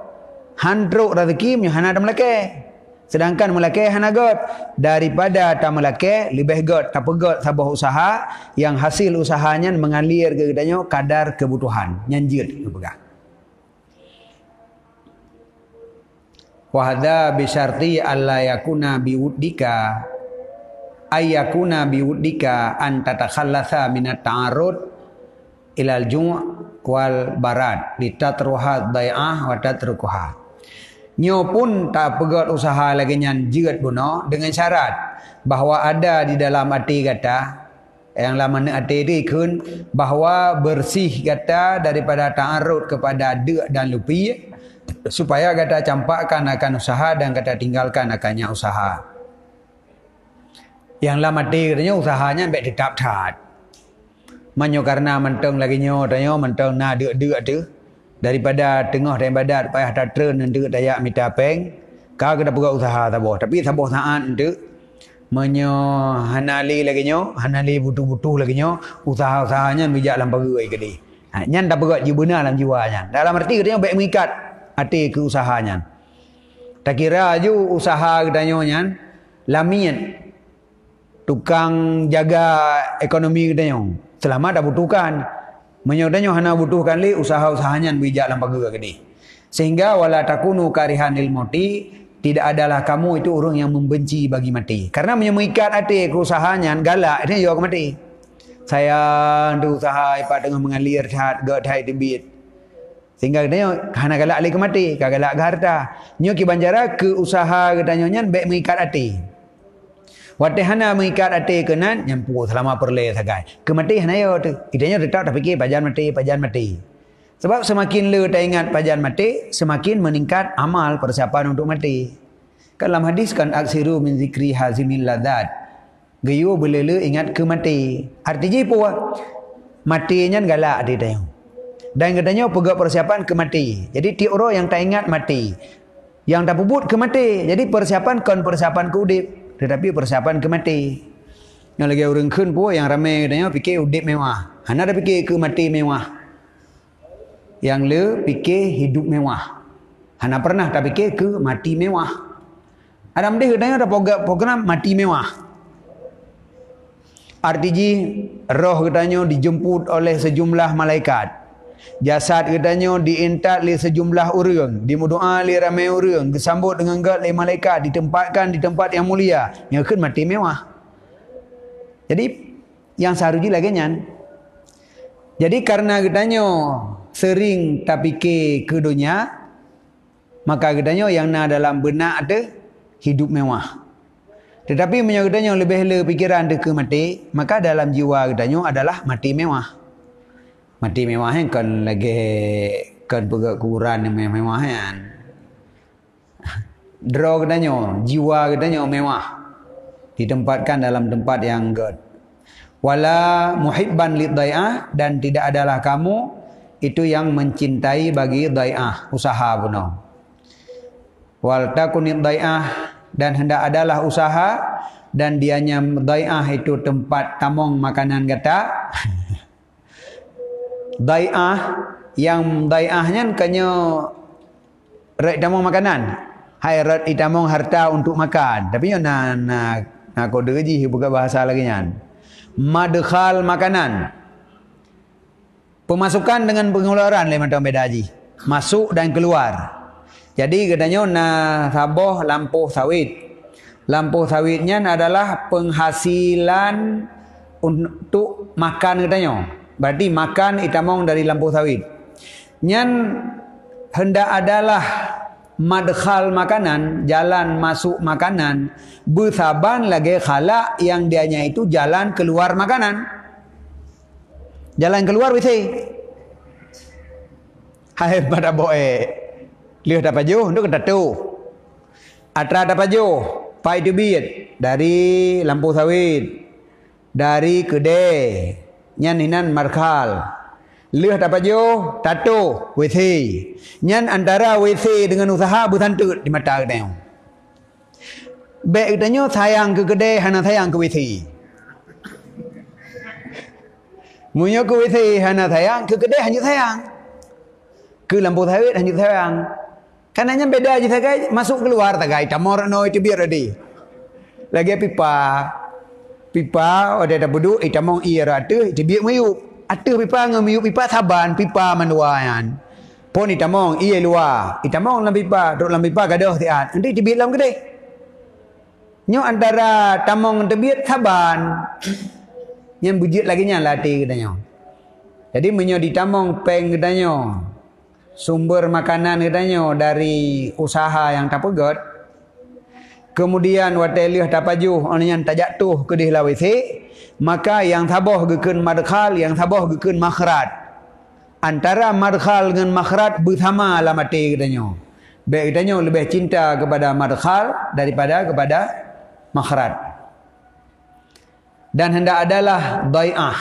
Handruk rezeki hana ada melake. Sedangkan melake hana god. Daripada tak melake lebih god. Tak pegot sabah usaha yang hasil usahanya mengalir ke gedanya kadar kebutuhan. Nyanjir pegang. Wa hadza bi syarti alla yakuna biwuddika ayyakuna biwuddika an tatakhallasa minat ta'arud ilal ju' wal barat litatruhat bai'ah wa tatrukuha. Nyo pun tak pegat usaha lagi nyan jerat buno dengan syarat bahawa ada di dalam hati kata yang lama nak hati dia kun bahawa bersih kata daripada ta'arud kepada dek dan lupi supaya kata campakkan akan usaha dan kata tinggalkan akannya usaha. Yang lama hati katanya usahanya baik tetap tat. Manyo karena menteng lagi nyo tanyo menteng na dek tu daripada tengah dan badat payah tak tren ndek dayak mita peng ka kena buka usaha taboh tapi taboh saat ndek menyo hanali lagi nyo hanali butuh-butuh lagi nyo usaha-usahanya bijak lam perui ke di nyan tak berat jiwa benar dalam jiwanya dalam arti katanya baik mengikat hati ke usahanya tak kira ju usaha katanya nyan lamian tukang jaga ekonomi katanya selama tak butuhkan menyodanya hana butuhkan li usaha-usahanya bijak lam pagu gede sehingga wala takunu karihanil mauti tidak adalah kamu itu orang yang membenci bagi mati karena mengikat hati ke usahanya galak dia juga mati saya untuk usaha ipat dengan mengalir hat god hai debit sehingga dia hana galak li ke mati galak ke harta nyo ki banjara ke usaha katanya nyan baik mengikat hati watehana mengikat hati kenan nyampu selama perle sagai. Kemati hana yo tu. Kitanya tetap tak fikir pajan mati. Sebab semakin le tak ingat pajan mati, semakin meningkat amal persiapan untuk mati. Kan dalam hadis kan aksiru min zikri hazimil ladzat. Gayo belele ingat ke mati. Artinya apa? Matinya galak dia tanya. Dan katanya pegak persiapan ke mati. Jadi ti orang yang tak ingat mati. Yang tak puput ke mati. Jadi persiapan kon persiapan ke udip. Tetapi persiapan ke mati. Yang lagi orang kun pun yang ramai katanya fikir udip mewah. Hana dah fikir ke mati mewah. Yang le fikir hidup mewah. Hana pernah tak fikir ke mati mewah. Adam dia katanya ada program mati mewah. Artinya roh katanya dijemput oleh sejumlah malaikat. Jasad katanya dientak oleh sejumlah orang, dimudoa oleh ramai orang, disambut dengan gad oleh malaikat, ditempatkan di tempat yang mulia, yang akan mati mewah. Jadi yang seharusnya lagi nyan. Jadi karena katanya sering tak fikir ke dunia, maka katanya yang na dalam benak ada hidup mewah. Tetapi katanya lebih le pikiran ada ke mati, maka dalam jiwa katanya adalah mati mewah. Mati mewah kan lagi kan pegak kuburan yang mewah kan. Draw katanya, jiwa katanya mewah. ditempatkan dalam tempat yang good. Wala muhibban lidai'ah, dan tidak adalah kamu itu yang mencintai bagi dai'ah, usaha puno. Wal takunid dai'ah, dan hendak adalah usaha dan dianya dai'ah itu tempat tamong makanan kata. Dai'ah, yang dai'ahnya kanyo red tamong makanan. Hai red itamong harta untuk makan. Tapi yo na kode ji buka bahasa lagi nyan. Madkhal makanan. Pemasukan dengan pengeluaran lain macam beda haji. Masuk dan keluar. Jadi katanya na saboh lampu sawit. Lampu sawitnya adalah penghasilan untuk makan katanya. Berarti makan itamong dari lampu sawit. Nyan hendak adalah madkhal makanan, jalan masuk makanan, bersaban lagi khala yang dianya itu jalan keluar makanan. Jalan keluar WC. Hai pada boe. Lihat apa jauh untuk ketatu. Atra apa jauh? Pai tebit dari lampu sawit, dari kedai, nyaninan markal. Lihat apa jauh? Tato, WC. Nyan antara WC dengan usaha bertantut di mata kita. Baik katanya sayang ke kedai, hana sayang ke WC. Munyo ke WC, hana sayang ke kedai, hanya sayang. Ke lampu sawit, hanya sayang. Karena beda aja sagai masuk keluar tagai tamor no itu biar tadi. Lagi pipa ada beduk itamong ira tu itu biar meyup. Atu pipa ngemiup pipa saban pipa manuayan. Pon itamong iya luar. Itamong dalam pipa, duk dalam pipa gaduh tiat. Nanti tibit dalam kedai. Nyo antara tamong tebit saban. Yang bujit lagi nya latih katanya. Jadi menyo ditamong peng katanya. Sumber makanan katanya dari usaha yang tak pegot. Kemudian watelih tapaju orang tak jatuh ke di WC. Maka yang saboh geken madkhal, yang saboh geken makhrat. Antara madkhal dengan makhrat bersama lah mati katanya. Baik katanya lebih cinta kepada madkhal daripada kepada makhrat. Dan hendak adalah dai'ah.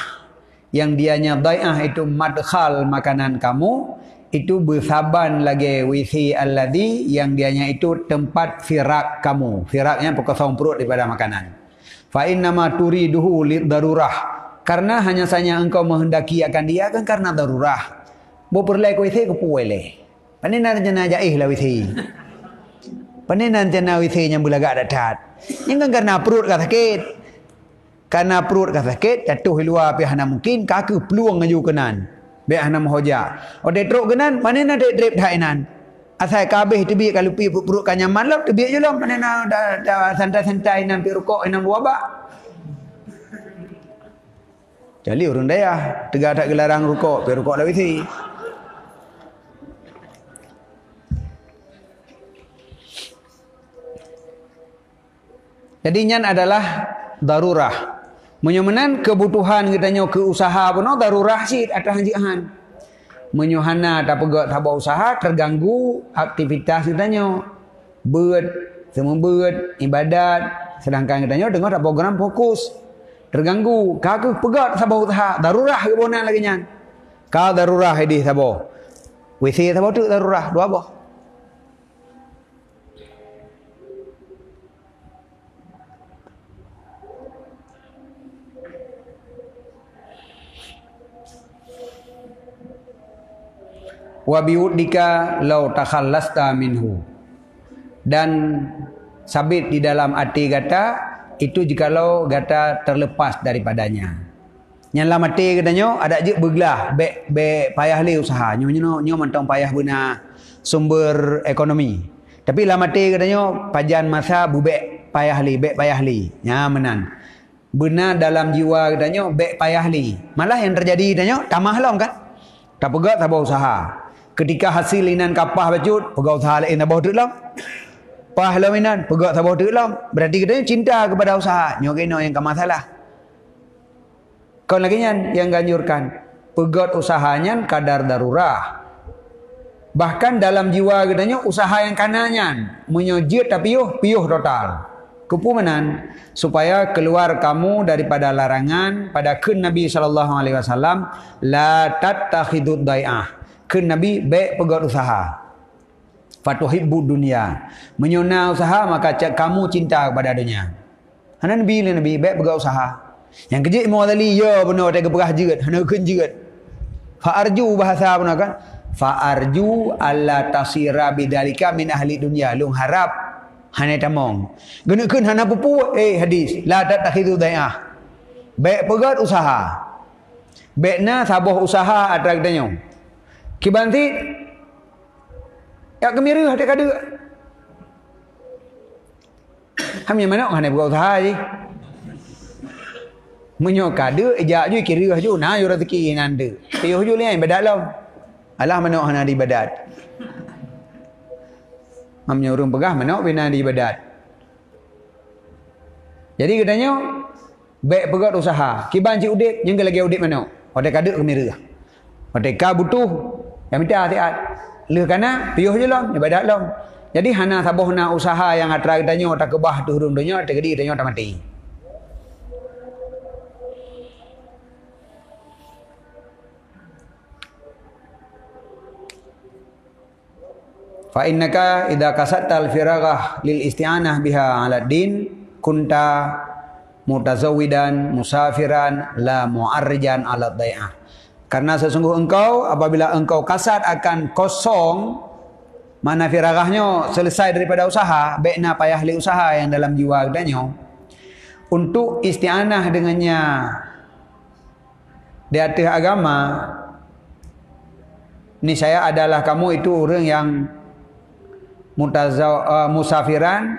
Yang dianya dai'ah itu madkhal makanan kamu. Itu bersaban lagi WC alladhi yang dianya itu tempat firak kamu. Firaknya kosong perut daripada makanan. Fa innama turiduhu lidarurah. Karena hanya saja engkau menghendaki akan dia kan karena darurah. Bo perlai ke WC ke puele. Panenan jana jaih lah WC. Panenan jana WC yang bulaga datat. Yang kan karena perut ka sakit. Karena perut ka sakit jatuh luar pihak mungkin kaki peluang ngaju kenan. Biar nama hoja. Ode truk genan, mana nak drip dhainan. Asal kabeh tebi kalau pi perut kan nyaman lah, tebi je lah. Mana nak dah santai-santai nan pi rokok nan wabak. Jadi orang daya tegak tak gelarang rokok, pi rokok lah wisi. Jadi nyan adalah darurah. Menyomenan kebutuhan katanya ke usaha pun darurah sih atas hanjian. Menyohana tak pegat tabah usaha terganggu aktivitas katanya. Beut, semua beut, ibadat. Sedangkan katanya dengar tak program fokus. Terganggu. Kau pegat tabah usaha. Darurah ke bonan lagi nyan. Kau darurah ini tabah. WC tabah tu darurah. Dua boh. Wa biudika law takhallasta minhu. Dan sabit di dalam arti kata itu jikalau kata terlepas daripadanya. Yang lama mati katanya ada je bergelah be payah li usaha nyo mentong payah guna sumber ekonomi. Tapi lama mati katanya pajan masa bubek payah li nya menan. Benar dalam jiwa katanya be payah li. Malah yang terjadi katanya tamah long kan. Tak pegat tak usaha. Ketika hasil inan kapah bacut, pegat usaha lain tak bawa lah. Pahlawinan, pegat tak bawa lah. Berarti katanya cinta kepada usaha. Nyokino yang ke masalah. Kau lagi yang ganjurkan. Pegat usahanya kadar darurah. Bahkan dalam jiwa katanya usaha yang kanannya. Menyojit tapi piuh total. Kepumanan supaya keluar kamu daripada larangan pada kun Nabi sallallahu alaihi wasallam la tattakhidud dai'ah. Kun Nabi baik pegat usaha. Fatuhibbu dunia. Menyona usaha maka kamu cinta kepada dunia. Hana Nabi baik pegat usaha. Yang kejik mu tadi ya benar tak keperah jerat, hana kun jerat. Fa arju bahasa benar kan? Fa arju alla tasira bidzalika min ahli dunia. Lung harap hana tamong. Genekeun hana pupu hadis la tattakhidhu dai'ah. Baik pegat usaha. Baikna sabuh usaha atrak danyo. Kibanti ya kemira ada kada. Hamnya mana hana pegat usaha je. Menyo kada ejak je kira je nah yo rezeki nanda. Tayuh je lain ibadat lam. Alah mana hana di ibadat. Hamnya urung pegah mana bina di ibadat. Jadi katanya baik pegat usaha. Kiban cik udip yang lagi udip mana? Odek kada kemira. Odek ka butuh yang minta hati-hati. Leh kana piuh je lam ibadat lam. Jadi hana sabuh na usaha yang atra katanya tak kebah tu hurung dunya tak gedi katanya tak mati. Fa innaka idza kasatal firagah lil isti'anah biha 'ala din kunta mutazawwidan musafiran la mu'arjan 'ala dai'ah. Karena sesungguh engkau apabila engkau kasat akan kosong mana firagahnya selesai daripada usaha, baikna payah li usaha yang dalam jiwa katanya untuk isti'anah dengannya di atas agama. Ni saya adalah kamu itu orang yang mutazawidan,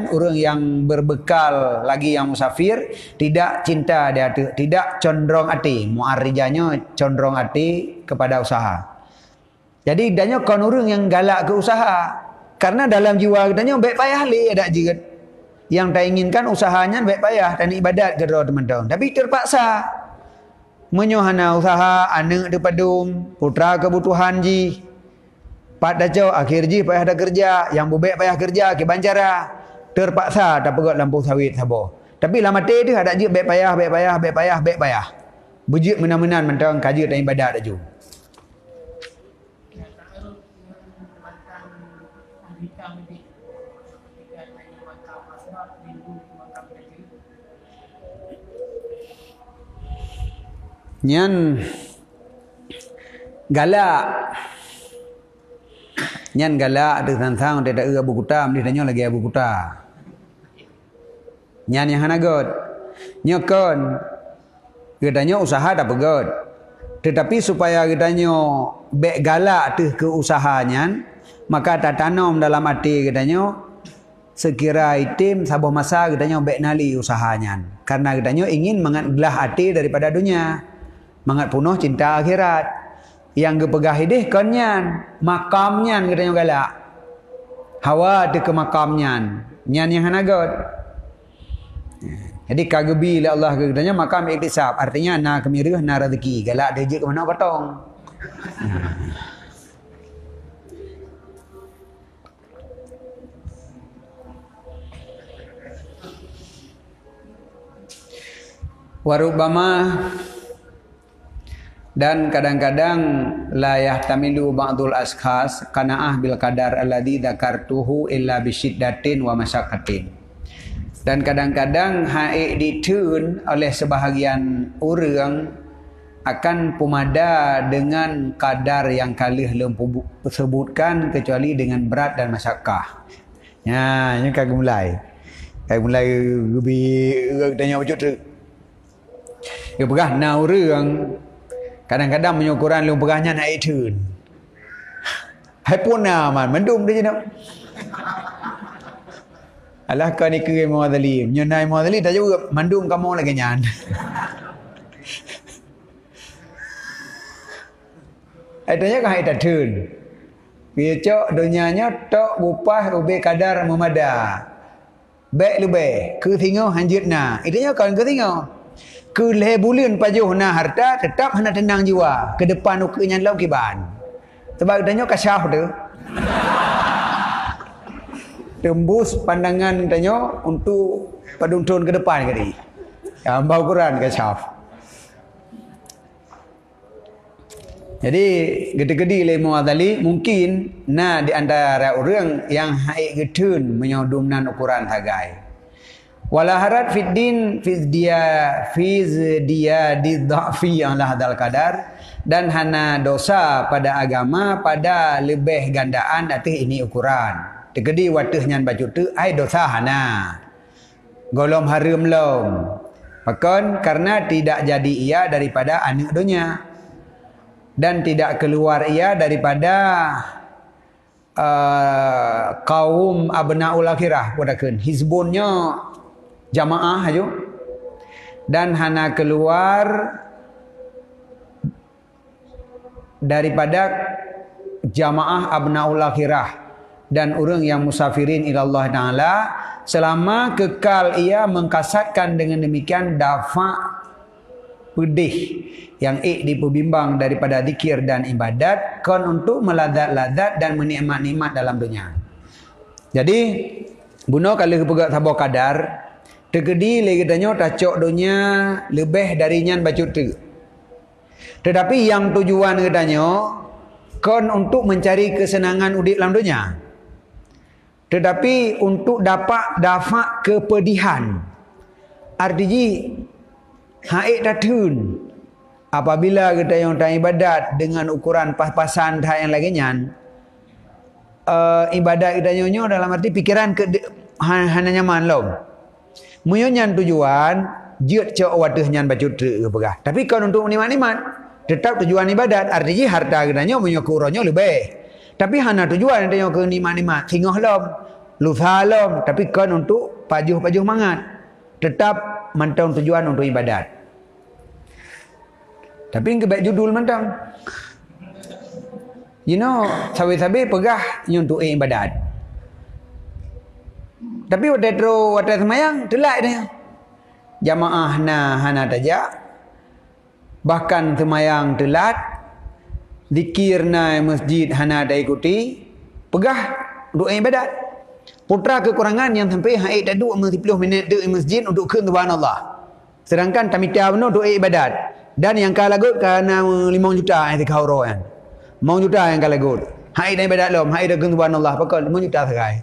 orang yang berbekal lagi yang musafir, tidak cinta dia, tidak condong hati, muarrijanya condong hati kepada usaha. Jadi danya kon orang yang galak ke usaha, karena dalam jiwa danya baik payah li ada jirat. Yang tak inginkan usahanya baik payah dan ibadat kedua teman-teman, tapi terpaksa menyohana usaha anak depadum putra kebutuhan ji. Pak daco akhir ji payah dah kerja, yang bubek payah kerja ke bancara. Terpaksa tak pegat lampu sawit sabo. Tapi lama mati dia ada je baik payah. Bujik menan-menan mentang kaji dan ibadat aju. Nyan galak. Nyan galak tu tantang dia tak Abu Kuta, dia tanya lagi Abu Kuta. Nyan yang hanagot. Nyokon. Katanya usaha tak pegot. Tetapi supaya katanya baik galak tu ke usahanya, maka tak tanam dalam hati katanya sekira itim sabuh masa katanya baik nali usahanya. Karena katanya ingin mengatlah hati daripada dunia. Mangat punuh cinta akhirat. Yang gepegah idih konyan makamnya katanya galak. Hawa tu ke makamnya. Nyan yang hanagot. Jadi kagebi oleh Allah katanya makam iktisab, artinya na kemirah na rezeki. Galak dia je ke mana potong. Warubama dan kadang-kadang la yahtamilu ba'dul askhas qana'ah bil qadar alladzi dzakartuhu illa bisyiddatin wa masyaqqatin. Dan kadang-kadang haik ditun oleh sebahagian orang akan pumada dengan kadar yang kalih lem sebutkan kecuali dengan berat dan masyakkah. Ya, ini kagak mulai. Kagak mulai gebi tanya macam tu. Dia pegah na orang kadang-kadang menyukuran lu pegahnya naik turun. Hai pun man mendum dia nak. Alah kau ni kira muadali, nyonai muadali tak juga mendum kamu lagi nyan. Adanya kah itu turun. Biacok dunianya tok bupah ube kadar memada. Baik lebih ke tengok hanjutna. Itunya kan ke tengok. Ke lebulan pajuh na harta tetap hendak tenang jiwa ke depan ukenya lau kiban sebab adanya kasyaf tu tembus pandangan tanya untuk paduntun ke depan kali. Ya, hamba Quran kacau. Jadi gede-gede lemu adali mungkin di antara orang yang haik getun menyodumnan ukuran hagai. Wala harat fid din fizdia di dhafi yang lah hadal kadar, dan hana dosa pada agama pada lebih gandaan atih ini ukuran. Tegedi watih nyan baju tu ai dosa hana. Golom haram lom. Bahkan karena tidak jadi ia daripada anak dunia dan tidak keluar ia daripada kaum abnaul akhirah wadakeun hizbunnya jamaah aja, dan hana keluar daripada jamaah abnaul akhirah dan orang yang musafirin ila Allah Ta'ala selama kekal ia mengkasatkan dengan demikian dafa pedih yang diperbimbang daripada zikir dan ibadat kon untuk meladat-ladat dan menikmat-nikmat dalam dunia. Jadi buno kalau pegat sabar kadar tegedi lagi tanya tacok dunia lebih dari nyan bacut tu. Tetapi yang tujuan katanya kon untuk mencari kesenangan udik dalam dunia. Tetapi untuk dapat kepedihan. Artinya haik datun. Apabila kita yang tak ibadat dengan ukuran pas-pasan dah yang lagi nyan, ibadat kita nyonya dalam arti pikiran hana nyaman lom. Munyan tujuan jiat cak wadah nyan baju ke pegah. Tapi kalau untuk nikmat-nikmat tetap tujuan ibadat, artinya harta gedanya munyo kuronyo lebih. Tapi hana tujuan dia ke nikmat-nikmat singah lom, lusa lom, tapi kan untuk pajuh-pajuh mangat. Tetap mantau tujuan untuk ibadat. Tapi kebaik judul mantang. You know, sabi-sabi pegah untuk ibadat. Tapi waktu semayang telak dia. Jamaah hana tajak. Bahkan semayang telat. Zikir masjid hana ada ikuti. Pegah doa ibadat. Putra kekurangan yang sampai haid dah 20 minit di masjid untuk ke subhanallah. Sedangkan tamita benar doa ibadat. Dan yang kalagut kerana 5 juta yang dikhauro kan. 5 juta yang kalagut. Haid dah ibadat lom, haid dah ke subhanallah. Pakal 5 juta sekai.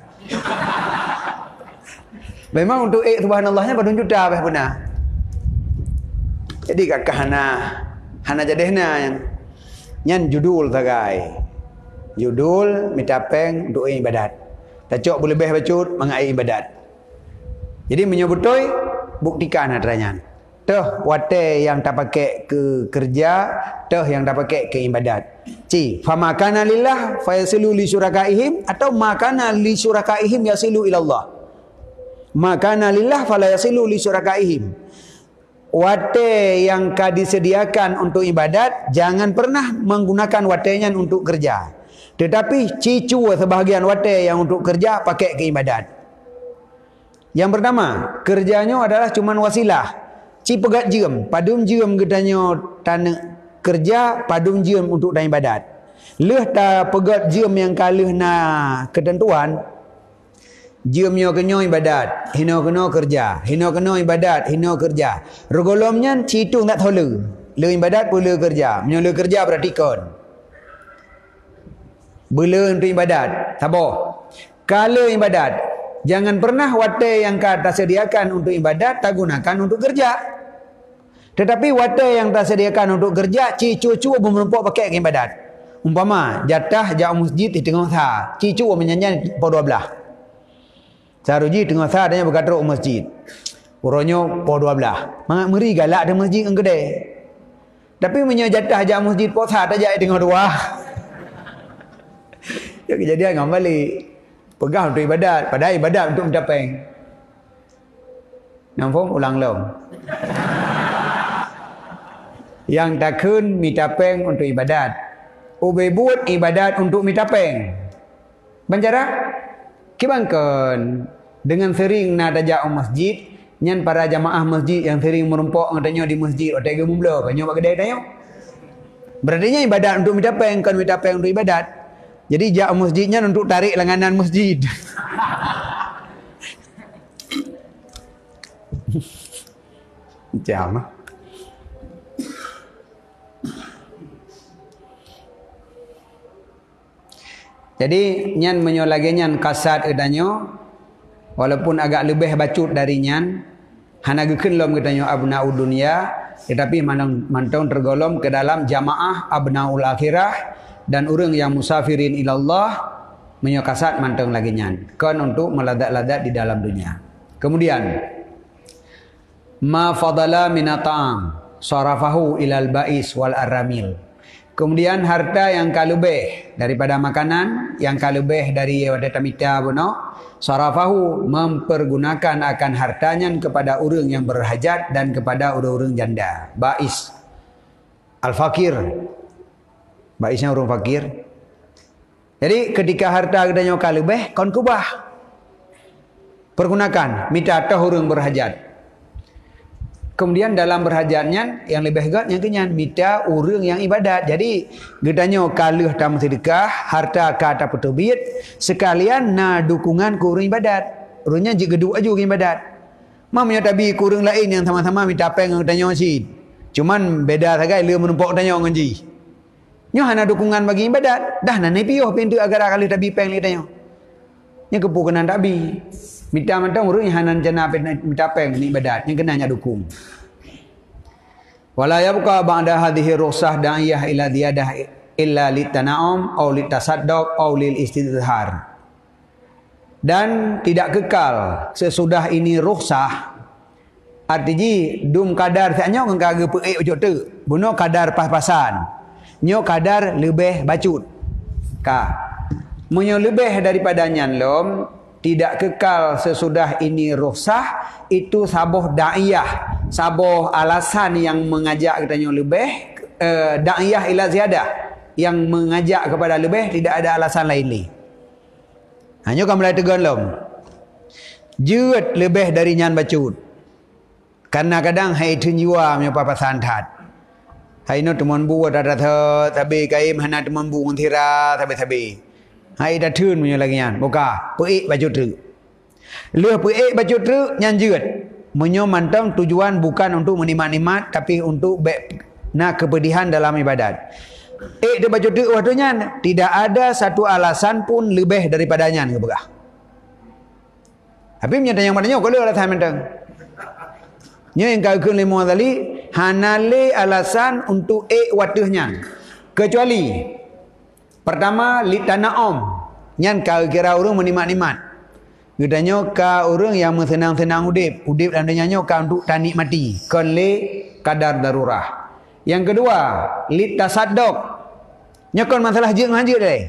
Memang untuk subhanallahnya pada juta apa benar. Jadi kakak hana jadehna yang judul tagai. Judul mitapeng doa ibadat. Tacok boleh lebih bacut mengai ibadat. Jadi menyebutoi buktikan hadranya. Tuh wate yang tak pakai ke kerja, tuh yang tak pakai ke ibadat. Famakana lillah fayasilu li syurakaihim atau makana li syurakaihim yasilu ilallah. Makana lillah fala yasilu li syurakaihim. Wate yang disediakan untuk ibadat jangan pernah menggunakan watenya untuk kerja. Tetapi cicu sebahagian wate yang untuk kerja pakai ke ibadat. Yang pertama, kerjanya adalah cuman wasilah. Pegat jam, padum jam gedanya tanah kerja, padum jam untuk dan ibadat. Leh ta pegat jam yang kalih na ketentuan. Jumnya kena ibadat, hino kena kerja, hino kena ibadat, hino kerja. Regolomnya citung tak tolu. Le ibadat pula kerja, menyo le kerja praktikon. Bela untuk ibadat, sabar. Kalau ibadat, jangan pernah wate yang kata sediakan untuk ibadat tak gunakan untuk kerja. Tetapi wate yang tak sediakan untuk kerja, cicu-cu bermerumpuk pakai ke ibadat. Umpama jatah jauh masjid di tengah sah, cicu menyanyi pada 12. Saruji tengah sah adanya berkatruk masjid. Uronyo po 12. Mangat meri galak ada masjid yang gede. Tapi menyajatah ajak masjid po sah tajak tengah 2. Ya kejadian ngam balik. Pegang untuk ibadat, padahal ibadat untuk mencapeng. Nampak ulang long. Yang takun mitapeng untuk ibadat. Ube buat ibadat untuk mitapeng. Bancara kibangkan dengan sering nak ajak masjid, nyan para jamaah masjid yang sering merumpok ngatanya di masjid, otak gemumlo, banyak bak kedai tanya. Berarti ibadat untuk mitapeng, kan mitapeng untuk ibadat. Jadi jak masjidnya untuk tarik lenganan masjid. Jam. Jadi nyan menyo lagi nyan kasat edanyo walaupun agak lebih bacut dari nyan hana gekeun lom gedanyo abnaud dunia tetapi mantong tergolong ke dalam jamaah abnaul akhirah dan orang yang musafirin ilallah menyo kasat mantong lagi nyan kon untuk meladat-ladat di dalam dunia. Kemudian ma fadala minata'am sarafahu ilal ba'is wal aramil. Kemudian harta yang kalebih daripada makanan, yang kalebih dari wadata mita bono, sarafahu mempergunakan akan hartanya kepada orang yang berhajat dan kepada orang-orang janda. Bais, al-fakir. Baisnya orang fakir. Jadi ketika harta gedanya kalebih, kon kubah. Pergunakan, mita tah orang berhajat. Kemudian dalam berhajatnya yang lebih hebat yang kenyan mita orang yang ibadat. Jadi gedanyo kaluh tam sedekah harta kata petubit sekalian na dukungan ku orang ibadat. Orangnya jik geduk aju ke ibadat. Mamnya tabi ku orang lain yang sama-sama minta peng gedanyo si. Cuman beda sagai le menumpuk gedanyo ngaji. Nyo hana dukungan bagi ibadat. Dah na nepioh pintu agar kali tabi peng gedanyo. Nya kepukenan tabi. Minta mantang urang yang hanan jana minta peng ni ibadat yang kenanya dukung. Wala yabqa ba'da hadhihi rukhsah da'iyah ila ziyadah illa litana'um aw litasaddaq aw lil istidhar. Dan tidak kekal sesudah ini rukhsah artinya dum kadar saknyo ngangge peik ojo tu. Buno kadar pas-pasan. Nyo kadar lebih bacut. Ka. Menyo lebih daripada nyan lom tidak kekal sesudah ini rukhsah itu sabuh da'iyah, sabuh alasan yang mengajak katanya lebih da'iyah ila ziyadah yang mengajak kepada lebih tidak ada alasan lain ni. Hanya kamu mulai tegan lom. Jeut lebih dari nyan bacut. Karena kadang hai tunjua punya papasan tat. Hai no teman bu ada tabe kaim hana teman bu untira tabe-tabe. Hai dah thun punya lagi nyan. Buka. Peik baju truk. Leh peik baju truk nyan jeut. Menyo mantang tujuan bukan untuk menimat-nimat tapi untuk nak kepedihan dalam ibadat. Dia baju truk waktu nyan tidak ada satu alasan pun lebih daripada nyan ke begah. Tapi menyata yang padanya kalau alasan mantang. Nyo yang kau kun lemo tadi hanale alasan untuk waktu nyan. Kecuali pertama litana'um nyan kau kira orang menimat-nimat. Gedanyo ka orang yang senang-senang udip dan denyanyo ka untuk tanik mati. Kon le kadar darurah. Yang kedua, litasaddaq. Nyakon masalah jik ngajik deh.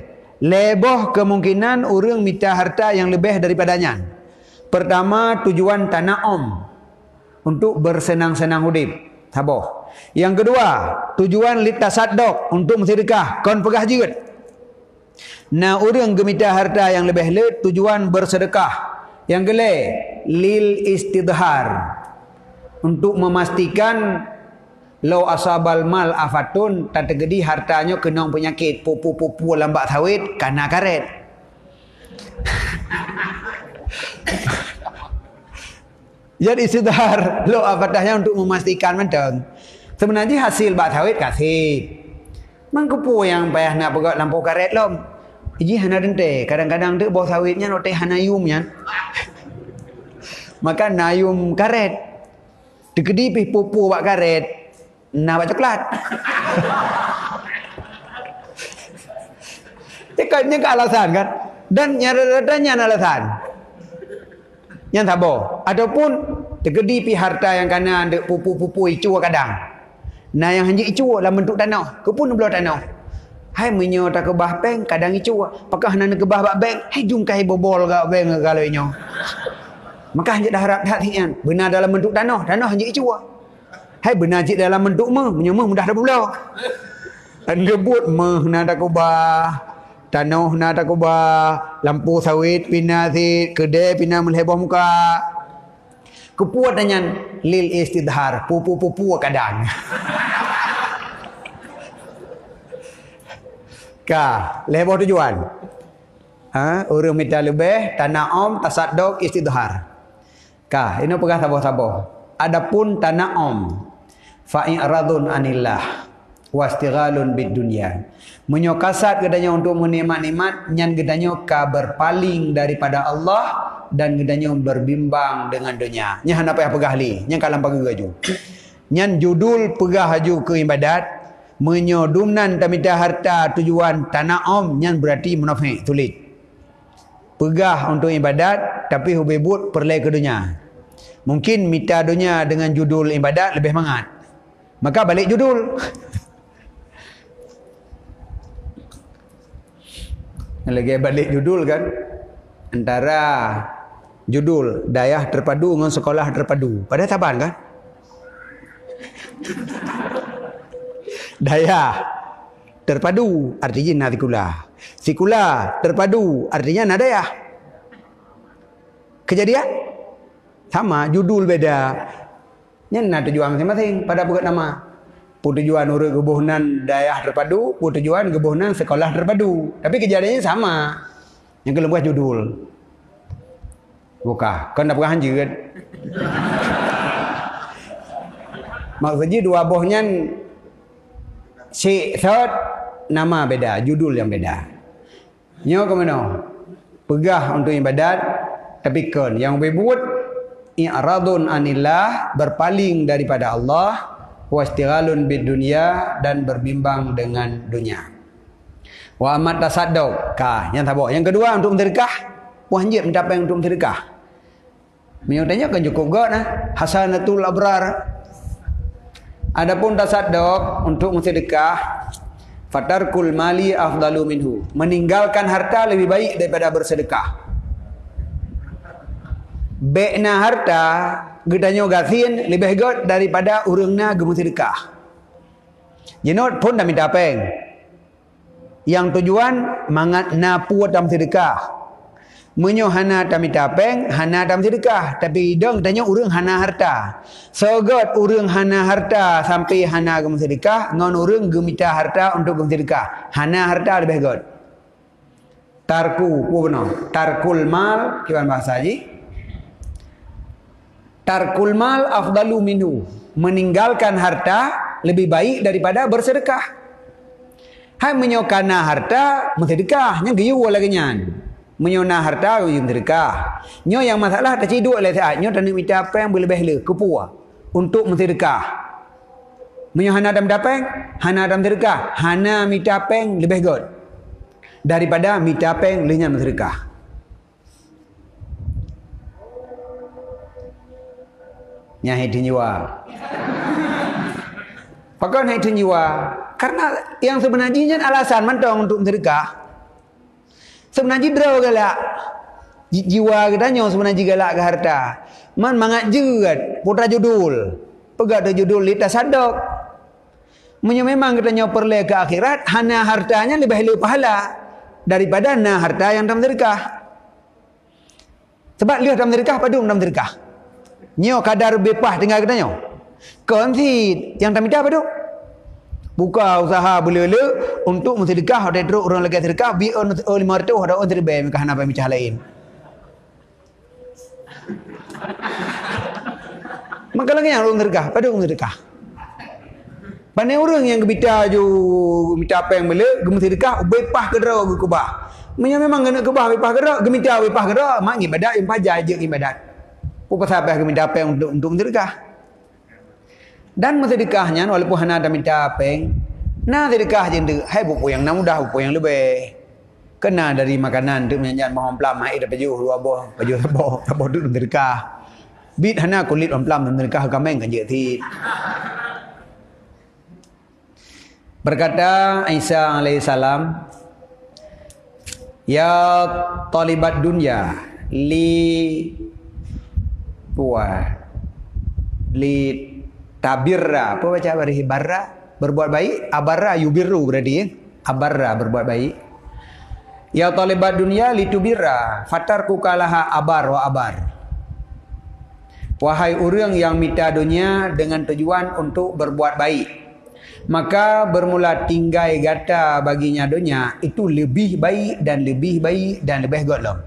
Leboh kemungkinan orang minta harta yang lebih daripadanya. Pertama tujuan tana'um untuk bersenang-senang udip. Saboh. Yang kedua, tujuan litasaddaq untuk bersedekah. Kon pegah jeut. Nah orang gemita harta yang lebih le tujuan bersedekah. Yang gele lil istidhar untuk memastikan lau asabal mal afatun tak terjadi hartanya kena penyakit pupu-pupu lambat sawit karena karet. Jadi istidhar lau afatahnya untuk memastikan mentang. Sebenarnya hasil bak sawit kasih. Mangkupu yang payah nak pegat lampu karet lom. Iji hana dente, kadang-kadang tu bau sawitnya note hanayumnya. Maka nayum karet. Dekedi pih pupu bak karet, na bak coklat. Tekadnya ke alasan kan? Dan nyara-nyaranya alasan. Yang sabo. Ataupun dekedi pih harta yang kana ada pupu-pupu icu kadang. Nah yang hanya icu dalam bentuk tanah. Kepun belah tanah. Hai menyo tak kebah bank kadang icu apakah nak kebah bak bank hai jum kai bobol gak bank kalau inyo maka hanya dah harap hatian benar dalam bentuk tanah hanya icu hai benar jik dalam bentuk menyo mudah dah belau lebut nak tak kebah tanah nak tak kebah lampu sawit pina si kedai pina melheboh muka kepuat dengan lil istidhar pupu-pupu kadang. Ka, leboh tujuan. Orang minta lebih, tana'um, tasaddaq, istidhar. Ka, ini pegah saboh-saboh. Adapun tana'um fa'iradun anillah wastighalun bid dunya. Menyokasat gedanya untuk menikmat-nikmat, nyan gedanya ka berpaling daripada Allah dan gedanya berbimbang dengan dunia. Nya hana payah pegah li, nya kalam pagi gaju. Nyan judul pegah haju ke ibadat, menyodumnan tamita harta tujuan tana'um, nyan berarti munafik tulis. Pegah untuk ibadat tapi hubibut perlai ke dunia. Mungkin mita dunia dengan judul ibadat lebih mangat. Maka balik judul. Lagi balik judul kan, antara judul dayah terpadu dengan sekolah terpadu. Pada taban kan? Dayah terpadu artinya nadikula. Sikula terpadu artinya nadayah. Kejadian sama, judul beda. Nya tujuan masing-masing pada buat nama. Tujuan urut gebuhnan dayah terpadu, tujuan gebuhnan sekolah terpadu. Tapi kejadiannya sama. Yang kelembah judul. Buka, kan tak pegahan juga. Maksudnya dua bohnya si third nama beda, judul yang beda. Nyo ke mana? Pegah untuk ibadat tapi kan yang berbuat i'radun anillah, berpaling daripada Allah, wastighalun bid dunya, dan berbimbang dengan dunia. Wa amat tasadduq ka yang tabok. Yang kedua untuk sedekah, wajib mencapai untuk sedekah. Menyutanya kan cukup gak nah hasanatul abrar. Adapun tasadduq untuk sedekah, fatarkul mali afdalu minhu, meninggalkan harta lebih baik daripada bersedekah. Bekna harta gedanyo gasin lebih god daripada urangna gemu sedekah. Jenot pun dah minta peng. Yang tujuan mangat na puat dalam sedekah. Menyo hana tam minta peng, hana dalam sedekah, tapi dong gedanyo urang hana harta. So god urang hana harta sampai hana gemu sedekah, ngon urang gemita harta untuk gemu sedekah. Hana harta lebih god. Tarku benar. Tarkul mal, kiwan bahasa haji? Tarkul mal afdalu minhu, meninggalkan harta lebih baik daripada bersedekah. Hai menyokana harta bersedekah, nya geyu lagi nyan. Menyona harta geyu bersedekah. Nyo yang masalah tak ciduk le saat nyo tak nak minta apa yang lebih le kepua untuk bersedekah. Menyo hana dam dapeng, hana dam sedekah, hana minta apa yang lebih god daripada minta apa yang lenyap bersedekah. Nyai jiwa. Pakau naik jiwa. Karena yang sebenarnya alasan mantong untuk sedekah. Sebenarnya draw galak. Jiwa katanya sebenarnya galak ke harta. Man mangat jegat putra judul. Pegat judul lita sadok. Memang katanya perle ke akhirat, hana hartanya lebih lebih pahala daripada na harta yang dalam sedekah. Sebab lihat dalam sedekah padung dalam sedekah. Nyo kadar bepah tinggal katanya. Konsi yang tak minta apa tu? Buka usaha bela-bela untuk mensedekah, ada teruk orang lagi sedekah, bi on 500 ada on terbaik mereka nak macam lain. Maka lagi yang orang sedekah, pada orang sedekah. Pandai orang yang gebita ju minta apa yang bela, gemu sedekah, bepah ke dera ke kubah. Memang kena kubah bepah ke dera, gemita bepah ke dera, mak ibadat yang pajar je ibadat. Apa sahabat minta apa yang untuk sedekah. Dan sedekahnya walaupun hana ada minta apa nah sedekah je hai buku yang mudah, buku yang lebih kena dari makanan untuk menyanyian mohon plam hai dah baju dua boh baju sabo tu sedekah. Bit hana kulit on plam sedekah kameng kan je ti. Berkata Isa alaihissalam, ya talibat dunya li tabirra, apa baca bari barra, berbuat baik, abarra yubiru berarti abarra berbuat baik. Ya talibat dunia li tubirra, fatarku kalaha abar wa abar. Wahai orang yang minta dunia dengan tujuan untuk berbuat baik, maka bermula tinggai gata baginya dunia itu lebih baik dan lebih baik dan lebih godlong.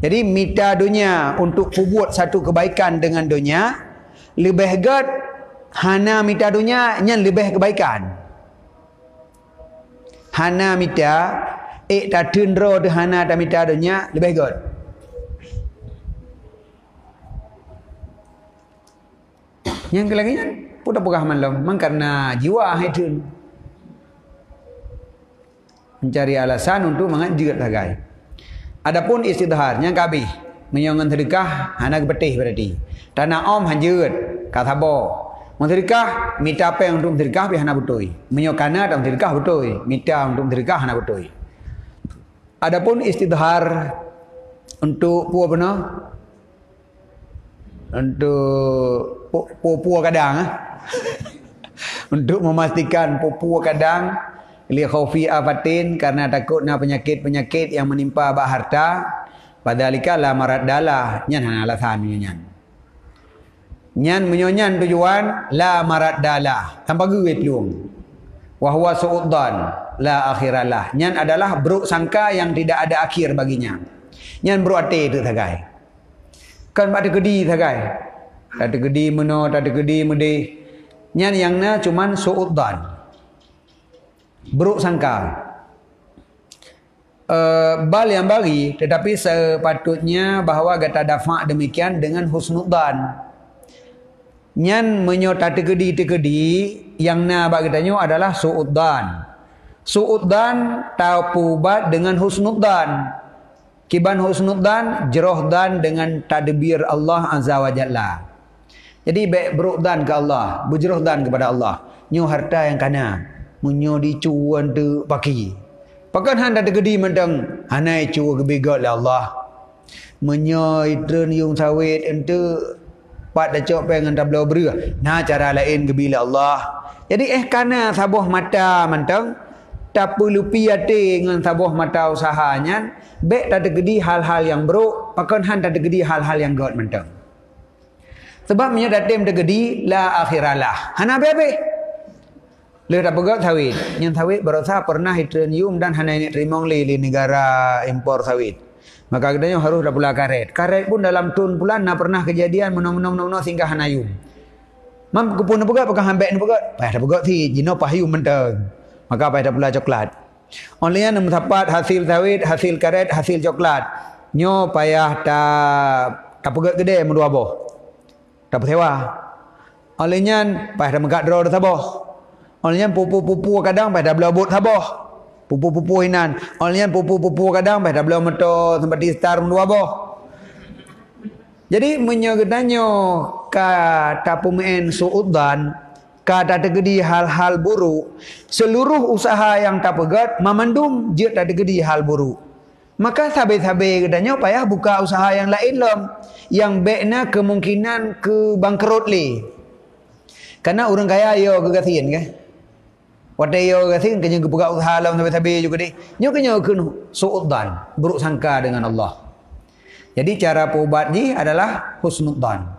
Jadi minta dunia untuk buat satu kebaikan dengan dunia, lebih god hana mita dunia nyan lebih kebaikan. Hana mita ta tundro de hana ta mita dunia lebih god. Yang kelagi pudah-pudah malam mang karena jiwa haidun mencari alasan untuk mengaji tagai. Adapun istidhar yang kabih menyongan sedekah hana betih berarti. Tanah om hanjeut kathabo. Sedekah mita apa yang untuk sedekah pi hana betul. Menyokana dalam sedekah betul. Mita untuk sedekah hana betul. Adapun istidhar untuk puak benar untuk puak kadang untuk memastikan puak kadang li khaufi afatin karena takut na penyakit-penyakit yang menimpa bak harta padalika la marad dalah nyan hana alasan nyan menyonyan tujuan la marad dalah tanpa guit luang wa huwa su'udan la akhiralah nyan adalah buruk sangka yang tidak ada akhir baginya nyan buruk ate tu tagai kan pada gedi tagai ada gedi meno ada gedi mede nyan yang na cuman su'udan buruk sangka bal yang bagi tetapi sepatutnya bahawa gata dafa' demikian dengan husnudzan nyan menyota tegedi yang na bagi tanyo adalah su'udzan taubat dengan husnudzan kiban husnudzan jerohdan dengan tadbir Allah azza wa jalla jadi baik berukdan ke Allah berjerohdan kepada Allah nyu harta yang kana menyo dicuan tu paki pakan handa tegedi mentang hanai cu gebigot la Allah menyo itren yung sawit ente pat dah cok pengen tak belau beru nah cara lain gebila Allah jadi kana sabuh mata mentang tak lupi ate dengan sabuh mata usahanya baik tak tegedi hal-hal yang buruk pakan handa tegedi hal-hal yang god mentang sebab menyo datem tegedi la akhiralah hana bebe le tak pegat sawit yang sawit berasa pernah hitrenium dan hana ini terimong li negara impor sawit maka katanya harus dah pula karet pun dalam tun bulan na pernah kejadian meno singgah hanayum mam kupun pegat pakai hambek pegat dah pegat si jino pahayum mentang maka pai dah pula coklat onlyan mendapat hasil sawit hasil karet hasil coklat nyo payah tak pegat gede mendua boh tak sewa onlyan payah dah megat draw dah saboh onlyan pupu kadang pai dah belabut saboh pupu hinan onlyan pupu kadang pai dah belau meto tempat di star mendua boh jadi menyogedanyo ka tapumen suudan ka tegedi hal-hal buruk seluruh usaha yang tak pegat memandum je tak tegedi hal buruk maka sabe-sabe gedanyo payah buka usaha yang lain lom yang bekna kemungkinan ke bangkrut li karena orang kaya yo kegasin ke wadai yo kegasin kenya buka usaha lom sabe-sabe juga deh nyo kenya kun suudan buruk sangka dengan Allah jadi cara pubat ni adalah husnudzan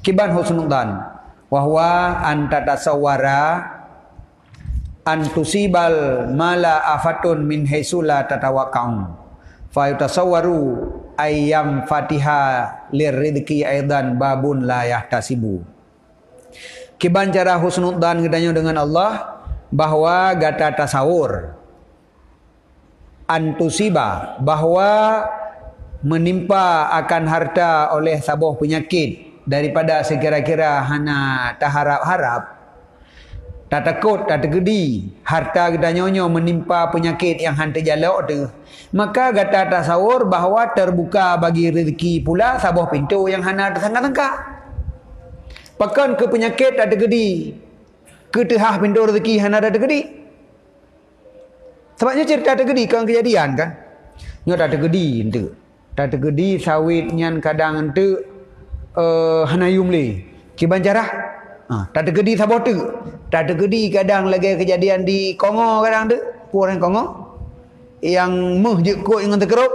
kiban husnudzan wahwa anta tasawwara antusibal mala afatun min haisula tatawaqa'un fa yutasawwaru ayyam fatiha liridqi aidan babun la yahtasibu kiban cara husnudzan gedanyo dengan Allah bahwa gata tasawur antusiba bahwa menimpa akan harta oleh sabuh penyakit daripada sekira-kira hana tak harap-harap tak takut tak tegedi harta gedanyonyo menimpa penyakit yang hanta jalok tu maka gata tasawur bahawa terbuka bagi rezeki pula sabuh pintu yang hana tersangka-sangka pakan ke penyakit tak tegedi ke tehah pintu rezeki hana tak tegedi sebabnya cerita tegedi kan kejadian kan nyo tak tegedi ente tak tegedi sawit nyan kadang ente hanayum le kiban carah tak tegedi saboh tu tak tegedi kadang lagi kejadian di Kongo kadang tu orang Kongo yang meh je kot dengan terkerup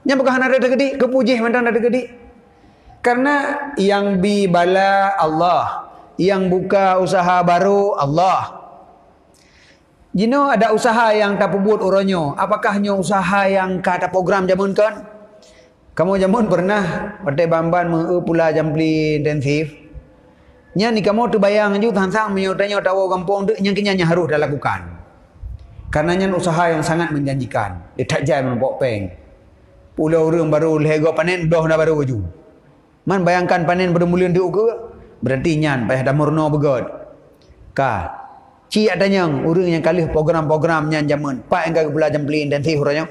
nya bukan hana tegedi kepujih mentang tak tegedi karena yang bi bala Allah yang buka usaha baru Allah jino ada usaha yang tak pebut uronyo apakah nyo usaha yang kata program jamun kan kamu jamun pernah pakai bamban pula jampli intensif Nya ni kamu tu bayang ju tansang menyotanya tahu kampung tu yang kenyanya harus dah lakukan. Karenanya usaha yang sangat menjanjikan. Dia tak jai mempok peng. Pulau orang baru lego panen dah baru baju. Man bayangkan panen pada mulian tu ke? Berarti nyan payah dah murno begod. Ka. Ci adanya orang yang kalih program-program nyan zaman pak yang kagak belajar pelin dan sihurnya.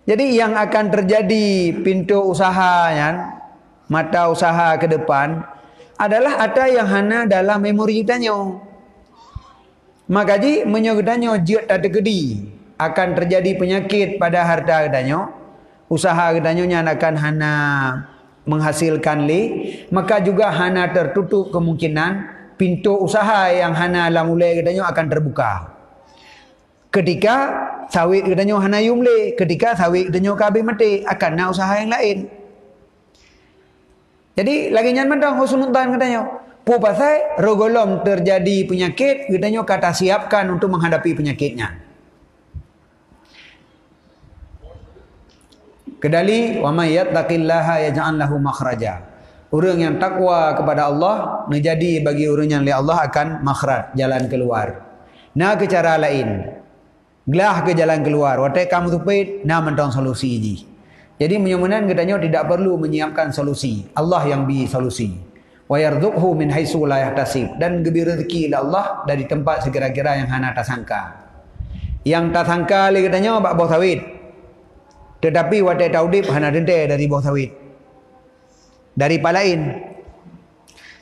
Jadi yang akan terjadi pintu usahanya, mata usaha ke depan adalah ada yang hana dalam memori kitanya. Maka ji menyogedanyo jiat tak tergedi akan terjadi penyakit pada harta kitanya. Usaha kitanya yang akan hana menghasilkan maka juga hana tertutup kemungkinan pintu usaha yang hana lah mulai kitanya akan terbuka. Ketika sawit kitanya hana yumle, ketika sawit kitanya kabeh mati, akan na usaha yang lain. Jadi lagi nyan mandang husnudzan katanya. Pu pasai rogolom terjadi penyakit, kitanya kata siapkan untuk menghadapi penyakitnya. Kedali wa may yattaqillaha yaj'al lahu makhraja. Orang yang takwa kepada Allah menjadi bagi orang yang li Allah akan makhraj, jalan keluar. Nah ke cara lain. Gelah ke jalan keluar. Watai kamu tupit, nah mentang solusi ji. Jadi menyemunan katanya tidak perlu menyiapkan solusi. Allah yang beri solusi. Wa yarzuqhu min haitsu la yahtasib. Dan gebir rezeki Allah dari tempat sekira-kira yang hana tak sangka. Yang tak sangka li katanya bak bawah sawit. Tetapi watai taudip hana dente dari bawah sawit. Dari palain.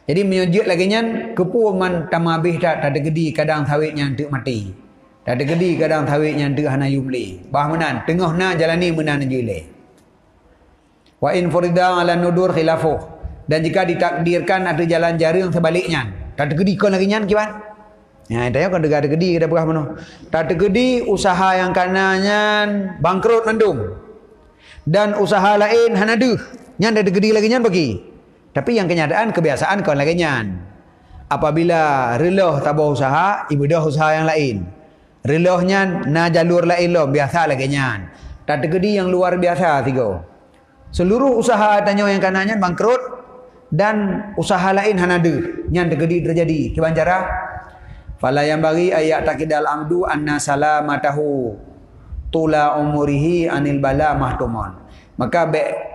Jadi menyujud lagi nyan kepu man tamabih tak ada gedi kadang sawitnya untuk mati. Tak ada gedi kadang sawitnya untuk hana yumli. Bah menan tengah na jalani menan jule. Wa in furida ala nudur khilafuh. Dan jika ditakdirkan ada jalan jaring sebaliknya. Tak ada gedi kon lagi nyan kiban. Ya tanya kon ada gedi kita berah mano. Tak ada gedi usaha yang kananya bangkrut mendung. Dan usaha lain hana deuh. Nyan ada gedi lagi nyan bagi. Tapi yang kenyataan kebiasaan kon lagi nyan. Apabila reloh tabah usaha, ibadah usaha yang lain. Relohnya na jalur lain loh biasa lagi nyan. Tak ada gedi yang luar biasa tiga. Seluruh usaha tanya yang kanannya bangkrut dan usaha lain hana deuh. Nyan terjadi terjadi. Kiban cara? Fala yang bagi ayat takidal amdu anna salamatahu tula umurihi anil bala mahtumun. Maka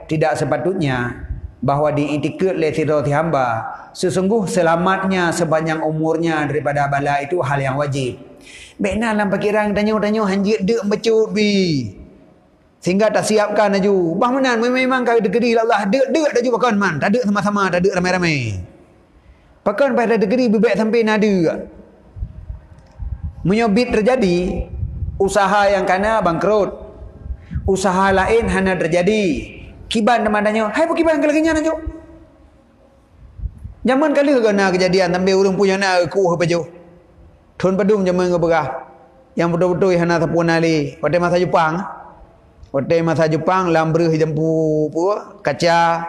tidak sepatutnya bahawa diiktikad oleh sirati hamba sesungguh selamatnya sepanjang umurnya daripada bala itu hal yang wajib. Bekna dalam perkiraan tanya-tanya hanjit dek becut bi. Sehingga tak siapkan aju. Bah menan memang kau degeri Allah dek aju pakan man. Tak ada sama-sama, tak ada ramai-ramai. Pakan pada degeri bebek sampai nada. Menyobit terjadi usaha yang kana bangkrut. Usaha lain hana terjadi. Kiban teman-temannya, hai kiban ke laginya naju. Zaman kali kena kejadian sampai urang punya nak ku apa jo. Thun padum zaman ke berah. Yang betul-betul hana tapun ali. Pada masa Jepang. Pada masa Jepang lambreh jampu kaca.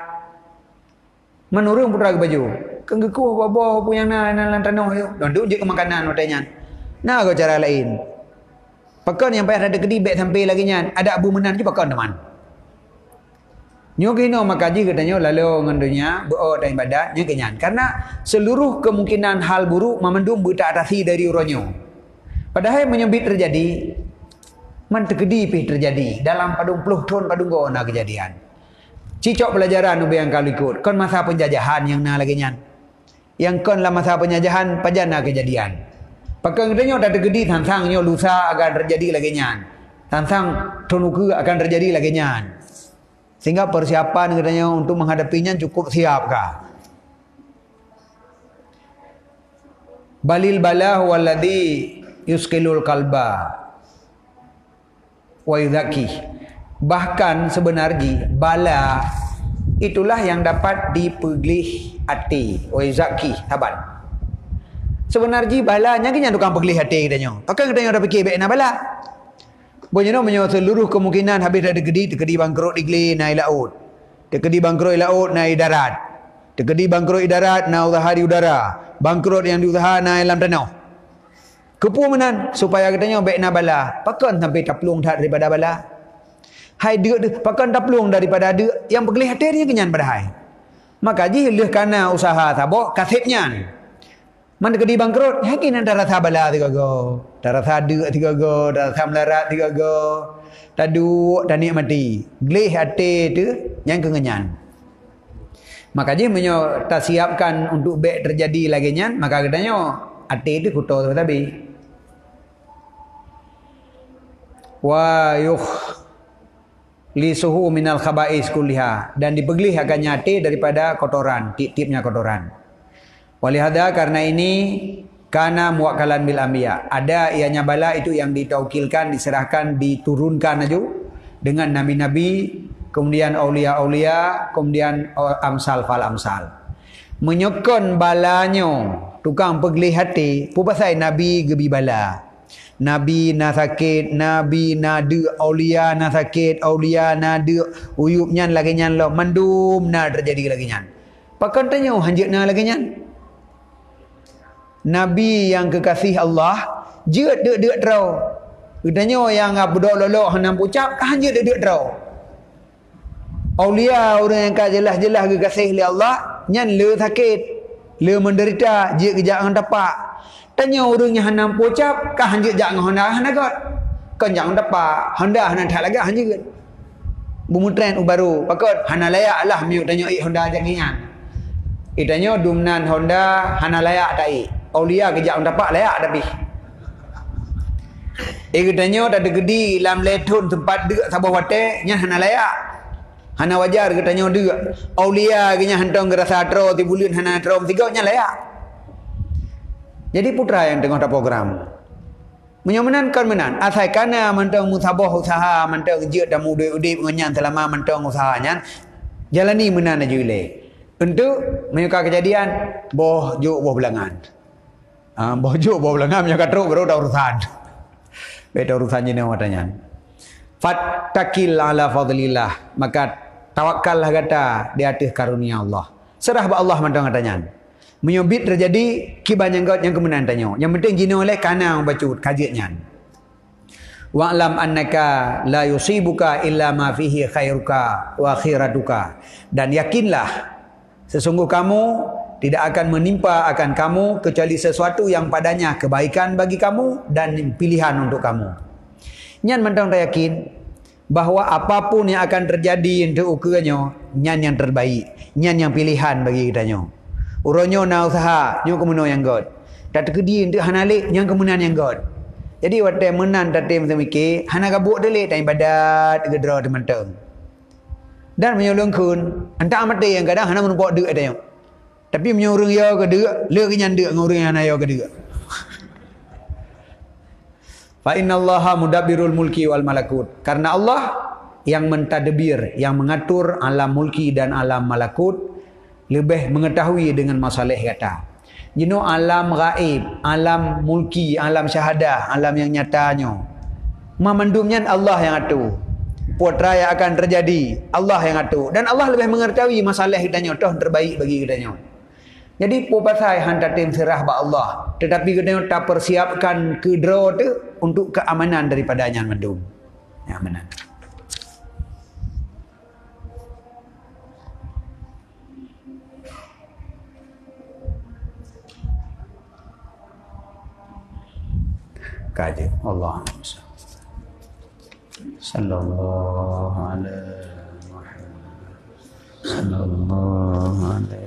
Menurung putra ke baju. Kenggeku babo punya na lantano yo. Don je ke makanan watanya. Nah go cara lain. Pakan yang payah ada kedibek sampai lagi nya. Ada abu menan je pakan teman. Nyogino makaji katanya lalu ngendunya berot dan ibadat nya kenyan. Karena seluruh kemungkinan hal buruk memendung bertak atasi dari uronyo. Padahal menyebit terjadi man tergedi pih terjadi dalam padung puluh tahun padung go na kejadian. Cicok pelajaran ubi yang kali ikut. Kon masa penjajahan yang na lagi nyan. Yang kon lah masa penjajahan pajana kejadian. Pakai katanya dah tergedi tansangnya lusa akan terjadi lagi nyan. Tansang tunuku akan terjadi lagi nyan. Sehingga persiapan katanya untuk menghadapinya cukup siapkah? Balil balah walladhi yuskilul kalba wa yuzaki. Bahkan sebenarnya bala itulah yang dapat dipeglih hati wa yuzaki saban. Sebenarnya balanya kan yang tukang peglih hati katanya. Pakai katanya dah fikir baik na bala. Bunyinya menyo seluruh kemungkinan habis ada tergedi bangkrut igli naik laut. Tergedi bangkrut laut naik darat. Tergedi bangkrut darat naik usaha di udara. Bangkrut yang diusaha naik dalam tanah. Kepu menan supaya katanya baik na bala. Pakan sampai taplung tak daripada bala. Hai dia pakan taplung daripada ada yang pegelih hati dia kenyan pada hai. Maka ji leh kana usaha tabo kasipnya. Man kedi bangkrut, yakin antara tha bala tiga go. Antara tha deuk tiga go, antara tha melarat tiga go. Tadu dan nikmati. Gleh ate tu yang kengenyan. Maka je menyo tak siapkan untuk baik terjadi lagi nyan, maka katanya ate tu kuto tapi. Wa yuh li suhu minal khaba'is kulliha, dan dipeglih akan nyate daripada kotoran, tip-tipnya kotoran. Walihada karena ini kana muwakkalan bil anbiya. Ada ianya bala itu yang ditaukilkan, diserahkan, diturunkan aja dengan nabi-nabi, kemudian aulia-aulia, kemudian amsal fal amsal. Menyokon balanyo tukang peglih hati, pupasai nabi gebi bala. Nabi na sakit, nabi na de, aulia na sakit, aulia na de, uyup nyan lagi nyan lo, mandum na terjadi lagi nyan. Pakan tanya hanjit na lagi nyan. Nabi yang kekasih Allah jeut deuk terau. Katanya yang abdok lolok hanam ucap hanjit deuk terau. Aulia orang yang jelas-jelas kekasih oleh Allah nyan le sakit, le menderita, je kejak ngan tapak. Tanya orang yang hanam ucap kah hanjit jak ngan honda hanagot. Kan jak tapak, honda hanan tak lagak hanjit. Bumutren baru pakot hana layak lah miu tanya honda jak ngian. Itanya dumnan honda hana layak tai. Aulia kejap dapat layak tapi. Katanya tak ada gedi lam letun tempat deuk sabah wate nya hana layak. Hana wajar katanya deuk. Aulia nya hantong gerasa tro ti bulan hana tro tiga nya layak. Jadi putra yang tengah ada program. Menyomenan kan menan. Asai kana mantong musabah usaha mantong jeut damu udip ngenyan selama mantong usahanya. Jalani menan aja ile. Untuk menyuka kejadian boh juk boh belangan. Bojo bawa belengam yang katruk baru dah urusan. Beda urusan jenis matanya. Fattakil ala fadlillah, maka tawakkallah kata di atas karunia Allah. Serah ba Allah mantang katanya. Menyobit terjadi kiban yang got yang kemenan tanya. Yang penting jino oleh kana bacut kajiannya. Wa'lam annaka la yusibuka illa ma fihi khairuka wa akhiratuka. Dan yakinlah sesungguh kamu tidak akan menimpa akan kamu kecuali sesuatu yang padanya kebaikan bagi kamu dan pilihan untuk kamu. Nyan mentang tak yakin bahawa apapun yang akan terjadi untuk ukurnya, nyan yang terbaik, nyan yang pilihan bagi kitanya. Uronyo na usaha, nyo kemuno yang god. Tak terkedi untuk hanalik, yang kemunan yang god. Jadi waktu menan tadi macam mikir, hana kabuk delik tak ibadat gedra teman-teman. Dan menyolong kun, entah mati yang kadang hana menumpak duit tanya. Tapi menyuruh ya ke deuk, le kenyan deuk ngurung yang ayo ke deuk. Fa innallaha mudabbirul mulki wal malakut. Karena Allah yang mentadbir, yang mengatur alam mulki dan alam malakut, lebih mengetahui dengan masalah kata. Jino alam gaib, alam mulki, alam syahadah, alam yang nyatanya. Memandumnya Allah yang atur. Putra yang akan terjadi, Allah yang atur. Dan Allah lebih mengetahui masalah kitanya, toh terbaik bagi kitanya. Jadi popasai hantar tim serah ba Allah, tetapi kita tak persiapkan kedra tu untuk keamanan daripadanya mendung. Ya benar. Kaji Allah sallallahu alaihi Muhammad sallallahu alaihi